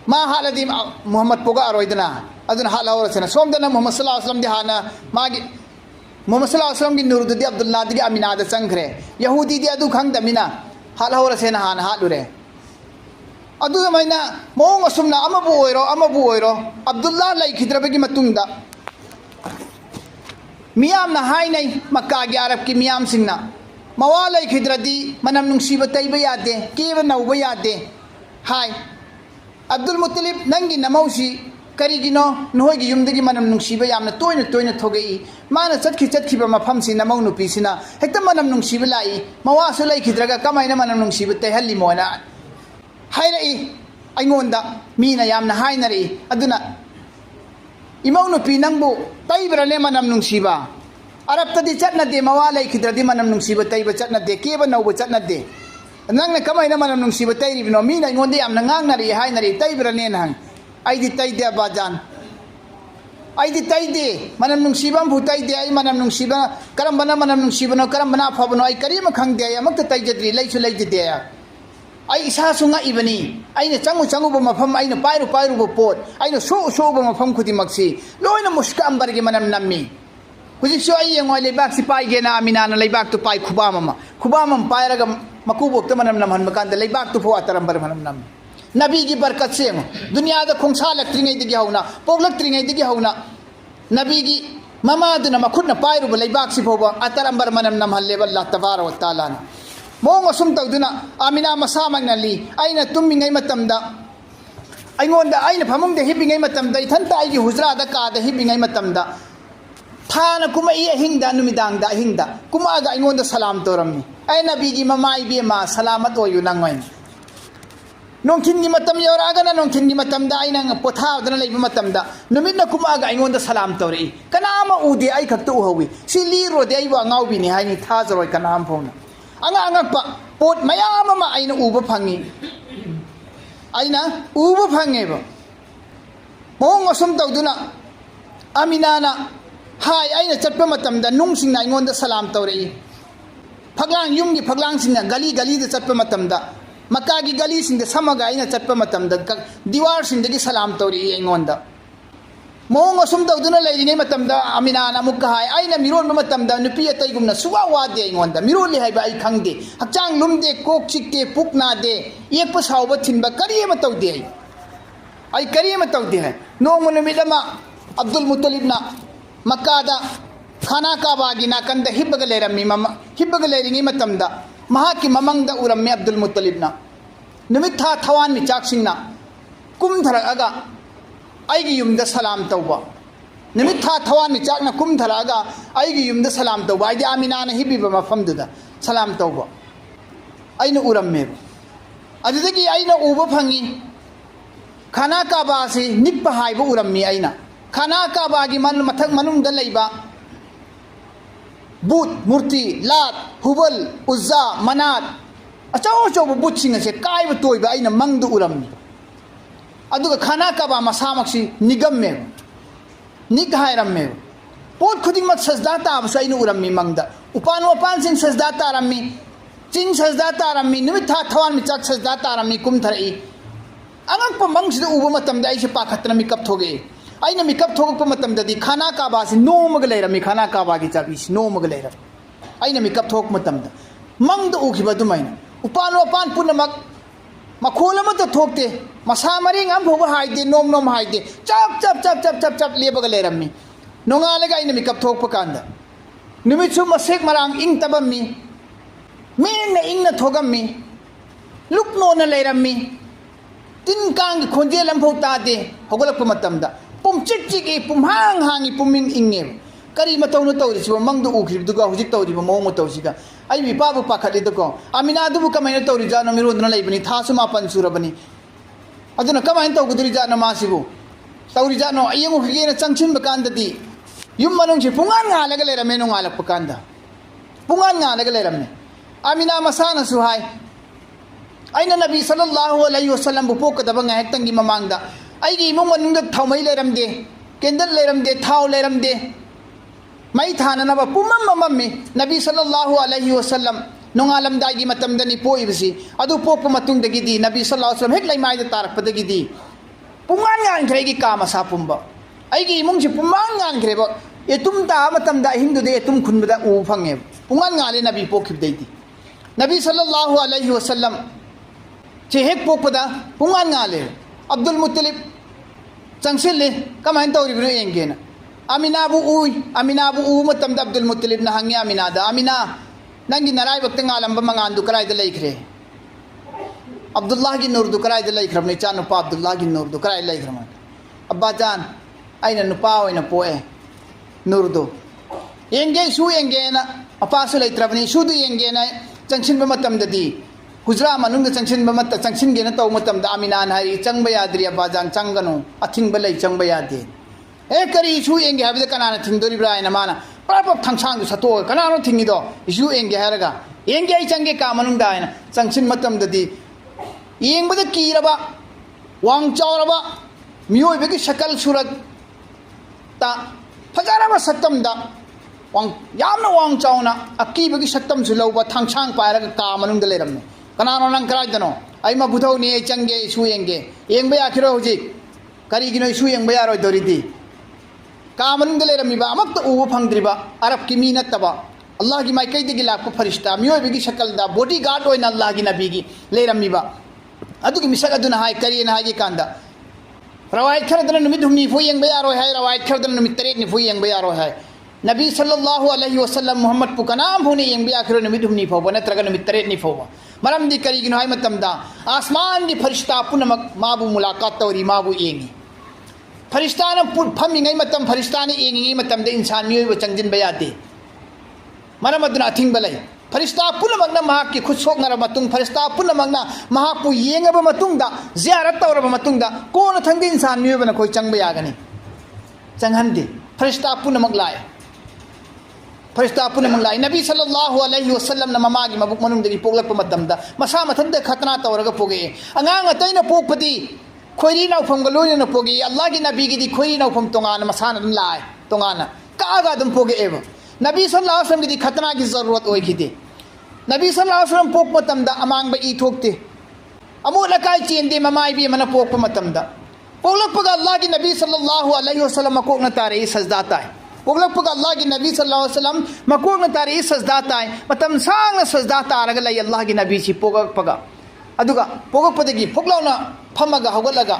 मा हालदी मोहम्मद पोगा अरोइदना अदुन हाला औरसना सोमदना मोहम्मद सल्लल्लाहु अलैहि वसल्लम दी हाना मागी मोहम्मद सल्लल्लाहु अलैहि वसल्लम की नूरदुदी अब्दुल्लाह दी अमीना दा चंखरे यहूदी दी अदु खंगदमिना हाला औरसना हाना हालुरे अदु मैना मोंग असुमना अमबु ओइरो अब्दुल्लाह लैखिद्रबगी मतुंगदा मियाम ना हाय नै मक्का की अरब की मियाम सिंगना मवा लैखिद्रदी मनम नुंसीबा तैबा यादे केबा नौबा यादे हाय अब्दुल मुत्तलिब नंगी नमौसी करीगिनो नोइगी युमदगी मनम नुंसीबा यामना तोयना थोगई माना चटखिबा मफमसी नमौ नुपीसिना हेक्ता मनम नुंसीबा लाई मवासु लैखिद्रगा कमाइना मनम नुंसीबा तैहल्ली मोना हायरई ꯑꯩꯉꯣꯟꯗ ꯃꯤꯅ ꯌꯥꯝꯅ ꯍꯥꯏꯅꯔꯛꯏ ꯑꯗꯨꯅ ꯏꯃꯧ ꯅꯨꯄꯤ ꯅꯪꯕꯨ ꯇꯩꯕ꯭ꯔꯅꯦ ꯃꯅꯝ ꯅꯨꯡꯁꯤꯕ ꯑꯔꯕꯇꯗꯤ ꯆꯠꯅꯗꯦ ꯃꯋꯥ ꯂꯩꯈꯤꯗ꯭ꯔꯗꯤ ꯃꯅꯝ ꯅꯨꯡꯁꯤꯕ ꯇꯩꯕ ꯆꯠꯅꯗꯦ ꯀꯦꯕ ꯅꯧꯕ ꯆꯠꯅꯗꯦ ꯅꯪꯅ ꯀꯃꯥꯏꯅ ꯃꯅꯝ ꯅꯨꯡꯁꯤꯕ ꯇꯩꯔꯤꯕꯅꯣ ꯃꯤꯅ ꯑꯩꯉꯣꯟꯗ ꯌꯥꯝꯅ ꯉꯥꯡꯅꯔꯛꯏ ꯍꯥꯏꯅꯔꯤ ꯇꯩꯕ꯭ꯔꯅꯦꯅ ꯍꯪ ꯑꯩꯗꯤ ꯇꯩꯗꯦ ꯑꯕꯥꯖꯥꯟ ꯑꯩꯗꯤ ꯇꯩꯗꯦ ꯃꯅꯝ ꯅꯨꯡꯁꯤꯕ ꯑꯃꯐꯥꯎ ꯇꯩꯗꯦ ꯑꯩ ꯃꯅꯝ ꯅꯨꯡꯁꯤꯕ ꯀꯔꯝꯕꯅ ꯃꯅꯝ ꯅꯨꯡꯁꯤꯕꯅꯣ ꯀꯔꯝꯕꯅ ꯑꯐꯕꯅꯣ ꯑꯩ ꯀꯔꯤꯃ ꯈꯪꯗꯦ ꯑꯩ ꯑꯃꯠꯇ ꯇꯩꯖꯗ꯭ꯔꯤ ꯂꯩꯁꯨ ꯂꯩꯖꯗꯦ ꯑꯩ ꯏꯁꯥꯁꯨ ꯉꯛꯏꯕꯅꯤ ꯑꯩꯅ ꯆꯪꯉꯨꯕ ꯃꯐꯝ ꯑꯩꯅ ꯄꯥꯏꯔꯨꯕ ꯄꯣꯠ ꯑꯩꯅ ꯁꯣꯛꯎꯕ ꯃꯐꯝ ꯈꯨꯗꯤꯡꯃꯛꯁꯤ ꯂꯣꯏꯅ ꯃꯨꯁꯀ ꯑꯝꯕꯔꯒꯤ ꯃꯅꯝ ꯅꯝꯃꯤ ꯍꯧꯖꯤꯛꯁꯨ ꯑꯩ ꯌꯦꯡꯉꯣꯏ ꯂꯩꯕꯥꯛꯁꯤ ꯄꯥꯏꯒꯦꯅ ꯑꯃꯤꯅꯥꯅ ꯂꯩꯕꯥꯛꯇꯨ ꯄꯥꯏ ꯈꯨꯕꯥꯝ ꯑꯃ ꯄꯥꯏꯔꯒ ꯃꯀꯨꯕꯣꯛꯇ ꯃꯅꯝ ꯅꯝꯍꯟꯕ ꯀꯥꯟꯗ ꯂꯩꯕꯥꯛꯇꯨ ꯐꯥꯎ ꯑꯇꯔꯝꯕꯔ ꯃꯅꯝ ꯅꯝꯃꯤ ꯅꯕꯤꯒꯤ ꯕꯔꯀꯠꯁꯦ ꯌꯦꯡꯉꯣ ꯗꯨꯅꯤꯌꯥꯗ ꯈꯣꯡꯁꯥꯜꯂꯛꯇ꯭ꯔꯤꯉꯩꯗꯒꯤ ꯍꯧꯅ ꯄꯣꯛꯂꯛꯇ꯭ꯔꯤꯉꯩꯗꯒꯤ ꯍꯧꯅ ꯅꯕꯤꯒꯤ ꯃꯃꯥꯗꯨꯅ ꯃꯈꯨꯠꯅ ꯄꯥꯏꯔꯨꯕ ꯂꯩꯕꯥꯛꯁꯤ ꯐꯥꯎꯕ ꯑꯇꯔꯝꯕꯔ ꯃꯅꯝ ꯅꯝꯍꯜꯂꯦꯕ ꯑꯜꯂꯥꯍ ꯇꯕꯥꯔꯛ ꯋ ꯇꯥꯂꯥꯅ ꯃꯑꯣꯡ ꯑꯁꯨꯝ ꯇꯧꯗꯨꯅ ꯑꯃꯤꯅꯥ ꯃꯁꯥꯃꯛꯅ ꯂꯤ ꯑꯩꯅ ꯇꯨꯝꯃꯤꯉꯩ ꯃꯇꯝꯗ ꯑꯩꯅ ꯐꯃꯨꯡꯗ ꯍꯤꯞꯄꯤꯉꯩ ꯃꯇꯝꯗ ꯏꯊꯟꯇ ꯑꯩꯒꯤ ꯍꯨꯖ꯭ꯔꯥꯗ ꯀꯥꯗ ꯍꯤꯞꯄꯤꯉꯩ ꯃꯇꯝꯗ ꯊꯥꯅ ꯀꯨꯝꯃꯛꯏ ꯑꯍꯤꯡꯗ ꯅꯨꯃꯤꯗꯥꯡꯗ ꯑꯍꯤꯡꯗ ꯀꯨꯝꯃꯛꯑꯒ ꯑꯩꯉꯣꯟꯗ ꯁꯂꯥꯝ ꯇꯧꯔꯝꯃꯤ ꯑꯩ ꯅꯕꯤꯒꯤ ꯃꯃꯥ ꯏꯕꯦꯝꯃ ꯁꯂꯥꯃꯠ ꯑꯣꯏꯌꯨ ꯅꯪꯉꯣꯏꯅ ꯅꯣꯡꯊꯤꯟꯒꯤ ꯃꯇꯝ ꯌꯧꯔꯛꯑꯒꯅ ꯅꯣꯡꯊꯤꯟꯒꯤ ꯃꯇꯝꯗ ꯑꯩꯅ ꯄꯣꯊꯥꯗꯅ ꯂꯩꯕ ꯃꯇꯝꯗ ꯅꯨꯃꯤꯠꯅ ꯀꯨꯝꯃꯛꯑꯒ ꯑꯩꯉꯣꯟꯗ ꯁꯂꯥꯝ ꯇꯧꯔꯛꯏ ꯀꯅꯥ ꯎꯗꯦ ꯑꯩ ꯈꯛꯇ ꯎꯍꯧꯏ ꯁꯤ ꯂꯤꯔꯣꯗꯤ ꯑꯩꯕꯨ ꯑꯉꯥꯎꯕꯤꯅꯤ ꯍꯥꯏꯅꯤ ꯊꯥꯖꯔꯣꯏ ꯀꯅꯥꯝ ꯐꯥꯎꯅ ꯑꯉꯛꯄ ꯄꯣꯠ ꯃꯌꯥꯝ ꯑꯃ ꯑꯩꯅ ꯎꯕ ꯐꯪꯉꯤ ꯑꯩꯅ ꯎꯕ ꯐꯪꯉꯦꯕ ꯃꯑꯣꯡ ꯑꯁꯨꯝ ꯇꯧꯗꯨꯅ ꯑꯃꯤꯅꯥꯅ ꯍꯥꯏ ꯑꯩꯅ ꯆꯠꯄ ꯃꯇꯝꯗ ꯅꯨꯡꯁꯤꯡꯅ ꯑꯩꯉꯣꯟꯗ ꯁꯂꯥꯝ ꯇꯧꯔꯛꯏ ꯌꯨꯝꯒꯤ ꯐꯛꯂꯥꯡꯁꯤꯡꯅ ꯒꯂꯤꯗ ꯆꯠꯄ ꯃꯇꯝꯗ ꯃꯀꯥꯒꯤ ꯒꯂꯤꯁꯤꯡꯗ ꯁꯝꯃꯒ ꯑꯩꯅ ꯆꯠꯄ ꯃꯇꯝꯗ ꯗꯤꯋꯥꯔꯁꯤꯡꯗꯒꯤ ꯁꯂꯥꯝ ꯇꯧꯔꯛꯏ ꯑꯩꯉꯣꯟꯗ ꯃꯑꯣꯡ ꯑꯁꯨꯝ ꯇꯧꯗꯨꯅ ꯂꯩꯔꯤꯉꯩ ꯃꯇꯝꯗ ꯑꯃꯤꯅꯥꯅ ꯑꯃꯨꯛꯀ ꯍꯥꯏ ꯑꯩꯅ ꯃꯤꯔꯣꯟꯕ ꯃꯇꯝꯗ ꯅꯨꯄꯤ ꯑꯇꯩꯒꯨꯝꯅ ꯁꯨꯋꯥ ꯋꯥꯗꯦ ꯑꯩꯉꯣꯟꯗ ꯃꯤꯔꯣꯜꯂꯤ ꯍꯥꯏꯕ ꯑꯩ ꯈꯪꯗꯦ ꯍꯛꯆꯥꯡ ꯂꯨꯝꯗꯦ ꯀꯣꯛ ꯆꯤꯛꯇꯦ ꯄꯨꯛ ꯅꯥꯗꯦ ꯌꯦꯛꯄ ꯁꯥꯎꯕ ꯊꯤꯟꯕ ꯀꯔꯤ ꯑꯃ ꯇꯧꯗꯦ ꯑꯩ ꯀꯔꯤ ꯑꯃ ꯇꯧꯗꯦ ꯍꯥꯏ ꯅꯣꯡꯃ ꯅꯨꯃꯤꯠ ꯑꯃ ꯑब्ꯗꯨꯜ ꯃꯨꯇꯂꯤꯕꯅ ꯃꯛꯀꯥꯗ ꯈꯥꯅꯥ ꯀꯥꯕꯥꯒꯤ ꯅꯥꯀꯟꯗ ꯍꯤꯞꯄꯒ ꯂꯩꯔꯤꯉꯩ ꯃꯇꯝꯗ ꯃꯍꯥꯛꯀꯤ ꯃꯃꯪꯗ ꯎꯔꯝꯃꯦ ꯑब्ꯗꯨꯜ ꯃꯨꯇꯂꯤꯕꯅ ꯅꯨꯃꯤꯠ ꯊꯥ ꯊꯋꯥꯟ ꯃꯤꯆꯥꯛꯁꯤꯡꯅ ꯀꯨꯝꯊꯔꯛꯑꯒ ꯑꯩꯒꯤ ꯌꯨꯝꯗ ꯁꯂꯥꯝ ꯇꯧꯕ ꯅꯨꯃꯤꯠ ꯊꯥ ꯊꯋꯥꯟ ꯃꯤꯆꯥꯛꯅ ꯀꯨꯝꯊꯔꯛꯑꯒ ꯑꯩꯒꯤ ꯌꯨꯝꯗ ꯁꯂꯥꯝ ꯇꯧꯕ ꯍꯥꯏꯗꯤ ꯑꯃꯤꯅꯥꯅ ꯍꯤꯞꯄꯤꯕ ꯃꯐꯝꯗꯨꯗ ꯁꯂꯥꯝ ꯇꯧꯕ ꯑꯩꯅ ꯎꯔꯝꯃꯦꯕ ꯑꯗꯨꯗꯒꯤ ꯑꯩꯅ ꯎꯕ ꯐꯪꯉꯤ ꯈꯥꯅꯥ ꯀꯥꯕꯥꯁꯤ ꯅꯤꯛꯄ ꯍꯥꯏꯕ ꯎꯔꯝꯃꯤ ꯑꯩꯅ ꯈꯥꯅꯥ ꯀꯥꯕꯥꯒꯤ ꯃꯊꯛ ꯃꯅꯨꯡꯗ ꯂꯩꯕ ꯕꯨꯠ ꯃꯨꯔꯇꯤ ꯂꯥꯠ ꯍꯨꯕꯜ ꯎꯖꯥ ꯃꯅꯥꯠ ꯑꯆꯧꯕ ꯕꯨꯠꯁꯤꯡ ꯑꯁꯦ ꯀꯥꯏꯕ ꯇꯣꯏꯕ ꯑꯩꯅ ꯃꯪꯗ ꯎꯔꯝꯃꯤ ꯑꯗꯨꯒ ꯈꯥꯅꯥ ꯀꯥꯕꯥ ꯃꯁꯥꯃꯛꯁꯤ ꯅꯤꯒꯝꯃꯦꯕ ꯅꯤꯛ ꯍꯥꯏꯔꯝꯃꯦꯕ ꯄꯣꯠ ꯈꯨꯗꯤꯡꯃꯛ ꯁꯖꯗꯥ ꯇꯥꯕꯁꯨ ꯑꯩꯅ ꯎꯔꯝꯃꯤ ꯃꯪꯗ ꯎꯄꯥꯟ ꯋꯥꯄꯥꯟꯁꯤꯡ ꯁꯖꯗꯥ ꯇꯥꯔꯝꯃꯤ ꯆꯤꯡ ꯁꯖꯗꯥ ꯇꯥꯔꯝꯃꯤ ꯅꯨꯃꯤꯠ ꯊꯥ ꯊꯋꯥꯟ ꯃꯤꯆꯥꯛ ꯁꯖꯗꯥ ꯇꯥꯔꯝꯃꯤ ꯀꯨꯝꯊꯔꯛꯏ ꯑꯉꯛꯄ ꯃꯪꯁꯤꯗ ꯎꯕ ꯃꯇꯝꯗ ꯑꯩꯁꯦ ꯄꯥꯈꯠꯇꯅ ꯃꯤꯀꯞ ꯊꯣꯛꯑꯦ ꯑꯩꯅ ꯃꯤꯀꯞ ꯊꯣꯛꯂꯛꯄ ꯃꯇꯝꯗꯗꯤ ꯈꯥꯅꯥ ꯀꯥꯕꯥꯁꯤ ꯅꯣꯝꯃꯒ ꯂꯩꯔꯝꯃꯤ ꯈꯥꯅꯥ ꯀꯥꯕꯥꯒꯤ ꯆꯥꯕꯤꯁꯤ ꯅꯣꯝꯃꯒ ꯂꯩꯔꯝꯃꯤ ꯑꯩꯅ ꯃꯤꯀꯞ ꯊꯣꯛꯄ ꯃꯇꯝꯗ ꯃꯪꯗ ꯎꯈꯤꯕ ꯑꯗꯨꯃꯥꯏꯅ ꯎꯄꯥꯟ ꯋꯥꯄꯥꯟ ꯄꯨꯝꯅꯃꯛ ꯃꯈꯣꯜ ꯑꯃꯠꯇ ꯊꯣꯛꯇꯦ ꯃꯁꯥ ꯃꯔꯦꯡ ꯑꯃꯐꯥꯎꯕ ꯍꯥꯏꯗꯦ ꯅꯣꯝ ꯍꯥꯏꯗꯦ ꯆꯞ ꯂꯦꯞꯄꯒ ꯂꯩꯔꯝꯃꯤ ꯅꯣꯡꯉꯥꯜꯂꯒ ꯑꯩꯅ ꯃꯤꯀꯞ ꯊꯣꯛꯄ ꯀꯥꯟꯗ ꯅꯨꯃꯤꯠꯁꯨ ꯃꯁꯦꯛ ꯃꯔꯥꯡ ꯏꯪ ꯇꯕꯝꯃꯤ ꯏꯪꯅ ꯊꯣꯛꯑꯝꯃꯤ ꯂꯨꯞꯅꯣꯅ ꯂꯩꯔꯝꯃꯤ ꯇꯤꯟ ꯀꯥꯡꯒꯤ ꯈꯣꯟꯖꯦꯜ ꯑꯃꯐꯥꯎ ꯇꯥꯗꯦ ꯍꯧꯒꯠꯂꯛꯄ ꯃꯇꯝꯗ ꯄꯨꯝꯆꯤꯛ ꯆꯤꯛꯏ ꯄꯨꯝꯍꯥꯡ ꯍꯥꯡꯉꯤ ꯄꯨꯝꯏꯪ ꯏꯪꯉꯦꯕ ꯀꯔꯤ ꯃꯇꯧꯅꯣ ꯇꯧꯔꯤꯁꯤꯕ ꯃꯪꯗ ꯎꯈꯤꯕꯗꯨꯒ ꯍꯧꯖꯤꯛ ꯇꯧꯔꯤꯕ ꯃꯑꯣꯡ ꯃꯇꯧꯁꯤꯒ ꯑꯩ ꯏꯄꯥꯕꯨ ꯄꯥꯈꯠꯂꯤꯗꯀꯣ ꯑꯃꯤꯅꯥꯗꯨꯕꯨ ꯀꯃꯥꯏꯅ ꯇꯧꯔꯤꯖꯥꯠꯅꯣ ꯃꯤꯔꯣꯟꯗꯨꯅ ꯂꯩꯕꯅꯤ ꯊꯥꯁꯨ 9 ꯁꯨꯔꯕꯅꯤ ꯑꯗꯨꯅ ꯀꯃꯥꯏꯅ ꯇꯧꯒꯗꯣꯔꯤꯖꯥꯠꯅꯣ ꯃꯥꯁꯤꯕꯨ ꯇꯧꯔꯤꯖꯥꯠꯅꯣ ꯑꯌꯦꯡꯉꯨꯈꯤꯒꯦꯅ ꯆꯪꯁꯤꯟꯕ ꯀꯥꯟꯗꯗꯤ ꯌꯨꯝ ꯃꯅꯨꯡꯁꯤ ꯄꯨꯡꯉꯥꯟ ꯉꯥꯜꯂꯒ ꯂꯩꯔꯝꯃꯦ ꯅꯣꯡꯉꯥꯜꯂꯛꯄ ꯀꯥꯟꯗ ꯄꯨꯡꯉꯥꯟ ꯉꯥꯜꯂꯒ ꯂꯩꯔꯝꯃꯦ ꯑꯃꯤꯅꯥ ꯃꯁꯥꯅꯁꯨ ꯍꯥꯏ ꯑꯩꯅ ꯅꯕꯤ ꯁꯜꯂꯜꯂꯥꯍु ꯑꯂꯩꯍꯤ ꯋꯁꯜꯂꯝꯕꯨ ꯄꯣꯛꯀꯗꯕ ꯉꯥꯏꯍꯥꯛꯇꯪꯒꯤ ꯃꯃꯥꯡꯗ ꯑꯩꯒꯤ ꯏꯃꯨꯡ ꯃꯅꯨꯡꯗ ꯊꯥꯎꯃꯩ ꯂꯩꯔꯝꯗꯦ ꯀꯦꯟꯗꯜ ꯂꯩꯔꯝꯗꯦ ꯊꯥꯎ ꯂꯩꯔꯝꯗे ꯃꯩ ꯊꯥꯅꯅꯕ ꯄꯨꯝꯃꯝ ꯑꯃꯝꯃꯤ ꯅꯕꯤ ꯁꯜꯂꯜꯂꯥꯍु ꯑꯂꯩꯍꯤ ꯋꯁꯜꯂꯝ ꯅꯣꯡꯉꯥꯜꯂꯝꯗꯥꯏꯒꯤ ꯃꯇꯝꯗꯅꯤ ꯄꯣꯛꯏꯕꯁꯤ ꯑꯗꯨ ꯄꯣꯛꯄ ꯃꯇꯨꯡꯗꯒꯤꯗꯤ ꯅꯕꯤ ꯁꯜꯂꯜꯂꯥꯍु ꯑꯂꯩꯍꯤ ꯋꯁꯜꯂꯝ ꯍꯦꯛ ꯂꯩꯃꯥꯏꯗ ꯇꯥꯔꯛꯄꯗꯒꯤꯗꯤ ꯄꯨꯡꯉꯥꯟ ꯉꯥꯟꯈ꯭ꯔꯦ ꯑꯩꯒꯤ ꯀꯥ ꯃꯁꯥ ꯄꯨꯝꯕ ꯑꯩꯒꯤ ꯏꯃꯨꯡꯁꯤ ꯄꯨꯡꯉꯥꯟ ꯉꯥꯟꯈ꯭ꯔꯦꯕ etum ta matam da hindu de etum khun da u phange pungan ngale nabi pokhib deiti nabi sallallahu alaihi wasallam che hek pokpada pungan ngale abdul muttalib changsil kamain tawri bino engena amina bu u matam da abdul muttalib na hangi amina da amina nangi narai bakta ngalam ba mangan du karai da laikre abdullah gi nur du karai da laikram ne chanu pa abdullah gi nur du karai laikram abba jan aina nu pa oina poe nurdo yenge su yenge na apa su lai trabni su du yenge na changsin ba matam da di हुजरा मनुंग चंगसिन बमत चंगसिन गेना तौ मतम दा आमिना हारी चंगब याद्रि बाजान चंगनो a thing बलै चंगब यादे ए करी issue एंगे हाबदे कनाना थिंगदोरिब्रा आइना माना पाप थंगसांग सतो कनानो थिंगिदो इशू एंगे हारगा एंगे आई चंगे का मनुंग दा आइना चंगसिन मतम ददी येंबद कीरबा वांग चावरबा मियोइबगी शकल सूरत ता फजारबा सत्तम दा वांग यामना वांग चावना अकीबगी सत्तम सुलौबा थंगसांग पायरगा का मनुंग दे लेरमने कनानो नंग कराइदनो आई मा बुधौनी ए चंगे इशू एंगे येंबा याखिरो हुजिक करिगिनो इशू येंबा यारोय दोरिदी का मनुंग दे लेरमिबा अमक्त उबो फंगद्रिबा अरब की मी नत्तबा अल्लाह की माइकैदगी लाकपा फरिश्ता मियोइबगी शकल दा बॉडी गार्ड ओइना अल्लाह की नबीगी लेरमिबा अदुगी मिसक अदुना हाय करियना हाय कांदा रवायत खरदन नुमित हुमनी फो येंबा यारोय हाय रवायत खरदन नुमित तरेत नि फो येंबा यारोय हाय नबी सल्लल्लाहु अलैहि वसल्लम मोहम्मद पु कनाम होने येंबा याखिरो नुमित हुमनी फो नत्रगा नुमित तरेत नि फो मरमदी करिगिनो हाय मतमदा आसमान दी फरिश्ता पुनमक माबु मुलाकात तौरी माबु येंगी फरिश्ता न फमिंगै मतम फरिश्ता ने येंगी मतम दे इंसान मियोय चंगजिन बयादे मरम अदुना अथिंग बलै फरिश्ता पुनमकना महाक की खुद सोकनर मतुंग फरिश्ता पुनमकना महाक पु येंगब मतुंगदा जियारत तौरब मतुंगदा कोन थंगदे इंसान मियोयबना कोई चंगब यागनी चंगहंदे फरिश्ता पुनमक लाय फरिश्ता पुनमक लाय नबी सल्लल्लाहु अलैहि वसल्लम न ममागी मबुक मनुंगदगी पोगलप मतमदा मसा मथंदे खतना तौरगा पोगे अंगांग अतैना पोकपदी खोरी नाउफम गलोयना पोगे अल्लाह की नबी की दी खोरी नाउफम तोंगान मसाना दम लाय तोंगाना कागा दम पोगे एव नबी सल्लल्लाहु अलैहि वसल्लम की खतना की जरूरत ओई खिदे नबी सल्लल्लाहु अलैहि वसल्लम पोक मतमदा अमांग ई थोकते अमु लकाय चेंदे ममाई भी मन पोक मतमदा पोगलपगा अल्लाह की नबी सल्लल्लाहु अलैहि वसल्लम मकोक न तारे सजदा ताय पोगलपगा अल्लाह की नबी सल्लल्लाहु अलैहि वसल्लम मकोक न तारे सजदा ताय मतम सांग न सजदा तारगा लय अल्लाह की नबी सी पोगलपगा अदुगा पोगलपदगी पोगलौना फमगा हौगलगा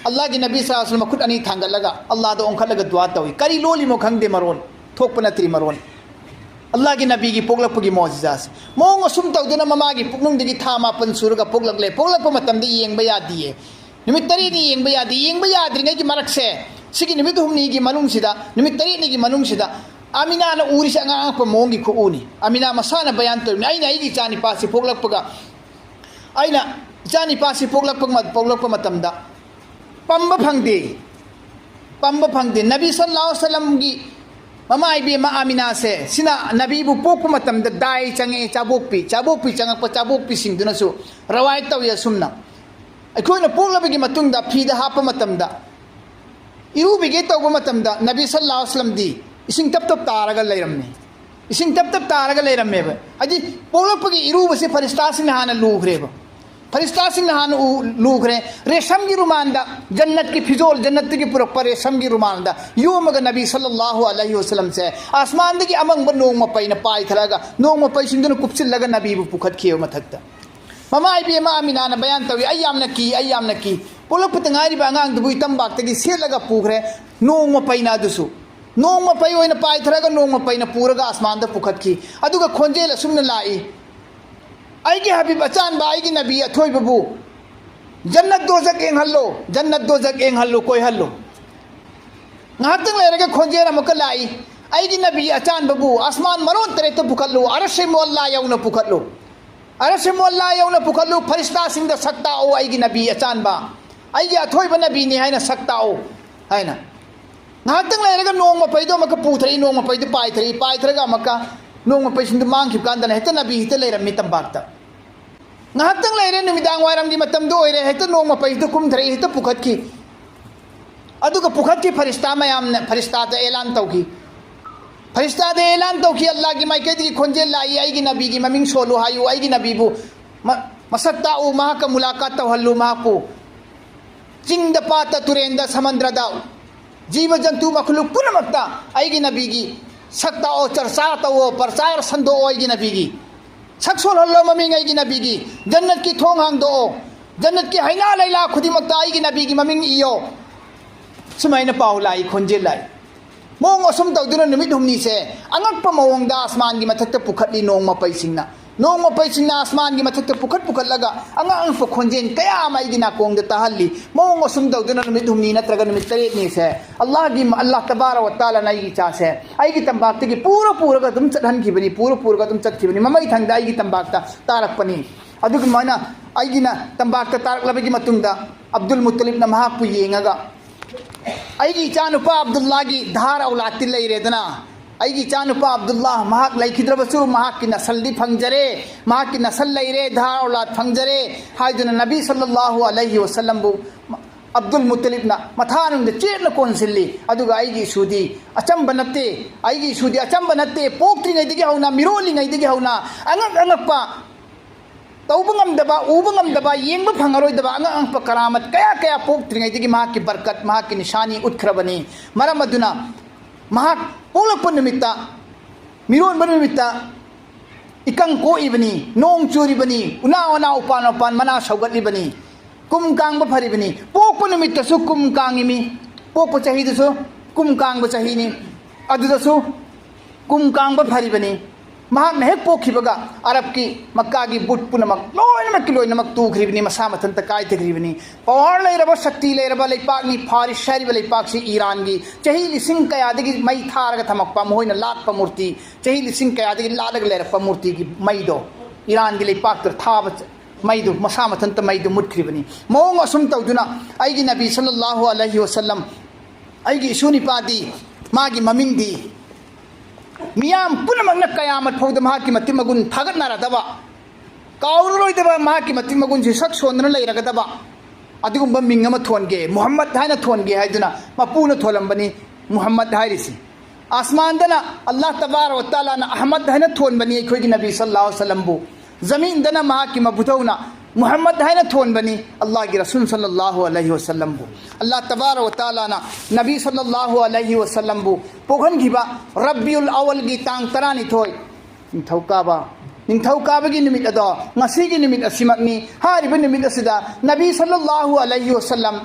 अल्लाह की नबी सल्लल्लाहु अलैहि वसल्लम खुद अनी थांगलगा अल्लाह दो ओंखलगा दुआ तवी करी लोली मो खंगदे मरोन थोकप नत्री मरोन अल्लाह की नबी की पोगलपगी मौजिजास मोंग असुम तौदुना ममागी पुगनुंगदगी था मापन सुरगा पोगलकले पोगलप मतमदे येंबा यादिए निमित तरीनी येंबा याद्रिङै की मरकसे सिगी निमित हुमनी की मनुंगसिदा निमित तरीनी की मनुंगसिदा आमिना न उरिस अंगांग प मोंगी खुउनी आमिना मसाना बयान तोरनी आइना आइगी चानी पासी पोगलपगा आइना चानी पासी पोगलप मतमदा पंब फंगदे नबी सल्लल्लाहु अलैहि वसल्लम की ममा इबे मा आमिना से सिना नबी बु पोक मतमदा दाई चंगे चाबोकपी चंगप चाबोकपी सिंगदुनसु रवायत तौया सुमना अखोइना पोगलबगी मतुंगदा फीदा हाप मतमदा इरुबिगे तौब मतमदा नबी सल्लल्लाहु अलैहि वसल्लम दी इसिंग तप तप तारगा लैरमने इसिंग तप तप तारगा लैरमेब अजी पोगलपगी इरुबसे फरिश्तासिंग हाना लूग्रेब फरिश्तासिंग हाना लूग्रे रेशम की रुमानदा जन्नत की फिजोल जन्नत की पुरप रेशम की रुमानदा योमग नबी सल्लल्लाहु अलैहि वसल्लम से आसमान दगी अमंग नोंग मपैना पाई थलगा नोंग मपै सिंगदुन कुपसिलगा नबी बु पुखत खियो मथक्ता ममा इबे मा आमिना न बयान तवी अय्यामना की पोलपत ngairiba angang dubu itambak selaga pugre nong mapaina dusu nong mapai oina pai tharaga nong mapaina puraga asman da pukhat ki aduga khonjela sumna lai aigi habib achan ba aigi nabi athoi babu jannat dozak eng hallo koi hallo ngahtang leraga khonjela makka lai aigi nabi achan babu asman maron tere to pukhatlo arashe molla yauna pukhatlo farishta singda sakta o aigi nabi achan ba aigi athoi ba nabi ni haina sakta o haina ngahtang leraga nong mapai do makka puthai nong mapai do pai thraga makka nong mapai singda mang khip kan dana heta nabi hita leiram mi tambakta ngahtang leire numidang wairam di matam do oire heta nong mapai do kum thrai heta pukhat ki aduga pukhat ki farishta mayam na farishta ta elan tauki farishta de elan tauki allah ki mai kedi khonjel lai aigi nabi ki maming solo hayu aigi nabi bu masakta u maha ka mulakat ta hallu mapu jingda pata turenda samandra da जीव जंतु मखलूक पुनमक्ता आएगी नबी की सकता ओ चर्चा तो वो प्रचार संदो आएगी नबी की सक्सोल हल्लो ममिंग आएगी नबी की जन्नत की थोंग हांग दो जन्नत की हैना लैला खुदी मक्ता आएगी नबी की ममिंग इयो सुमाइना पाउलाई खोंजे लाई मोंग असुम तौदुना निमित हुमनी से अंगक पमोंग दा आसमान की मथक पुखटली नोंग मपैसिंगना नोंग मपैसिंगना आसमान की मथक पुखट लगा अंगांग प खोंजेन कया माइगी नाकोंग दे तहल्ली मोंग असुम तौदुना निमित हुमनी नत्रगा निमित तरेत नि से अल्लाह तबारक व तआला नाइगी चासे आइगी तंबाक की पूरा का तुम चढ़न की बनी पूरा का तुम चट की बनी ममई थंग दाइगी तंबाक ता तारक पनी अदुगमाना आइगिना तंबाक तारकलबगी मतुंगदा अब्दुल मुत्तलिब ना महाकु येंगागा आइगी चानुपा अब्दुल्ला की धार औलाद लेरेदना आइगी चानुपा अब्दुल्ला महाक लैखिद्रबसु महाक की नस्ल दी फंगजरे महाक की नस्ल लेरे धार औलाद फंगजरे हायदुना नबी सल्लल्लाहु अलैहि वसल्लम बु अब्दुल मुत्तलिब ना मथानुंग चेरन कोनसिल्ली अदुगा आइगी सुदी अचंब नत्ते आइगी सुदी अचंब नत्ते पोक्त्रिङैदगी हौना मिरोलिङैदगी हौना अंगक अंगकपा तौबंगमदबा उबंगमदबा येंब फंगरोइदबा अंगक करामत कया कया पोक्त्रिङैदगी महाक की बरकत महाक की निशानी उत्खरबनी मरम अदुना महाक पोलप निमित्त मिरोनब निमित्त इकंग कोइबनी नोंग चूरिबनी उना उना उपान उपान मना सौगतलिबनी कुम कांग फरीबनी पोप निमित्तसु कुम कांगिमी पोप चाहिदसु कुम कांग चाहिनी अदुदसु कुम कांग फरीबनी महाक ने हेक पोखिबगा अरब की मक्का की बुट पुनमक लोइनमक तूखरिबनी मसा मथंत कायथग्रिबनी पवार लेरब शक्ति लेरब लेपाकनी फारिस शरीब लेपाकसी ईरान की चही लिसिंग कयादगी मई थारग थमकपा मोहिन लाटप मूर्ति चही लिसिंग कयादगी लालग लेरप मूर्ति की मईदो ईरान की लेपाक थाब मईदो मसा मथंत मईदो मुटखरिबनी मोंग असुम तौदुना आइगी नबी सल्लल्लाहु अलैहि वसल्लम आइगी सुनिपादी मागी ममिंगदी मियाम पुनमगन कयामत फौद महाकी मति मगुन थागतनारदबा काउरोइदबा महाकी मति मगुन से सक सोनन लेरगदबा अदुगुंबा मिंग अमा थोनगे मोहम्मद हायना थोनगे हायदुना मपुना थोलंबनी मोहम्मद हायरिसी आसमानदना अल्लाह तबारक व तआला ना अहमद हायना थोनबनी अखोगी नबी सल्लल्लाहु अलैहि वसल्लम बु जमीनदना महाकी मबुथौना मोहम्मद हायना थोनबनी अल्लाह की रसूल सल्लल्लाहु अलैहि वसल्लम बु अल्लाह तबारक व तआला ना नबी सल्लल्लाहु अलैहि वसल्लम बु पोगनगिबा रब्बिउल अवल की तांग तरानी थोय निंथौकाबगी निमित अदो ngasiगी निमित असिमकनी हारिबा निमित असिदा नबी सल्लल्लाहु अलैहि वसल्लम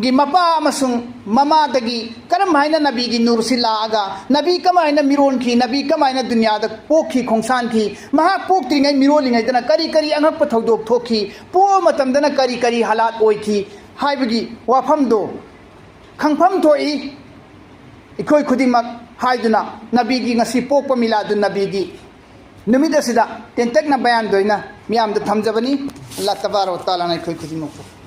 गी मपा अमसुंग ममादगी करम हाइना नबी की नूर से लागा नबी कमाइना मिरोन की नबी कमाइना दुनिया द पोखी खोंसान की महा पोक्त्रिङै मिरोलिङै दना करी करी अंगक पथौदोक थोखी पो मतमदना करी करी हालात ओइखी हाइबगी वाफम दो खंगफम थोई इखोय खुदिमक हाइदुना नबी की ngasi पोकपा मिलादु नबी की नुमित असिदा तेंतकना बयान दोइना मियाम द थमजबनी अल्लाह तबारक व तआला ना इखोय खुदिमक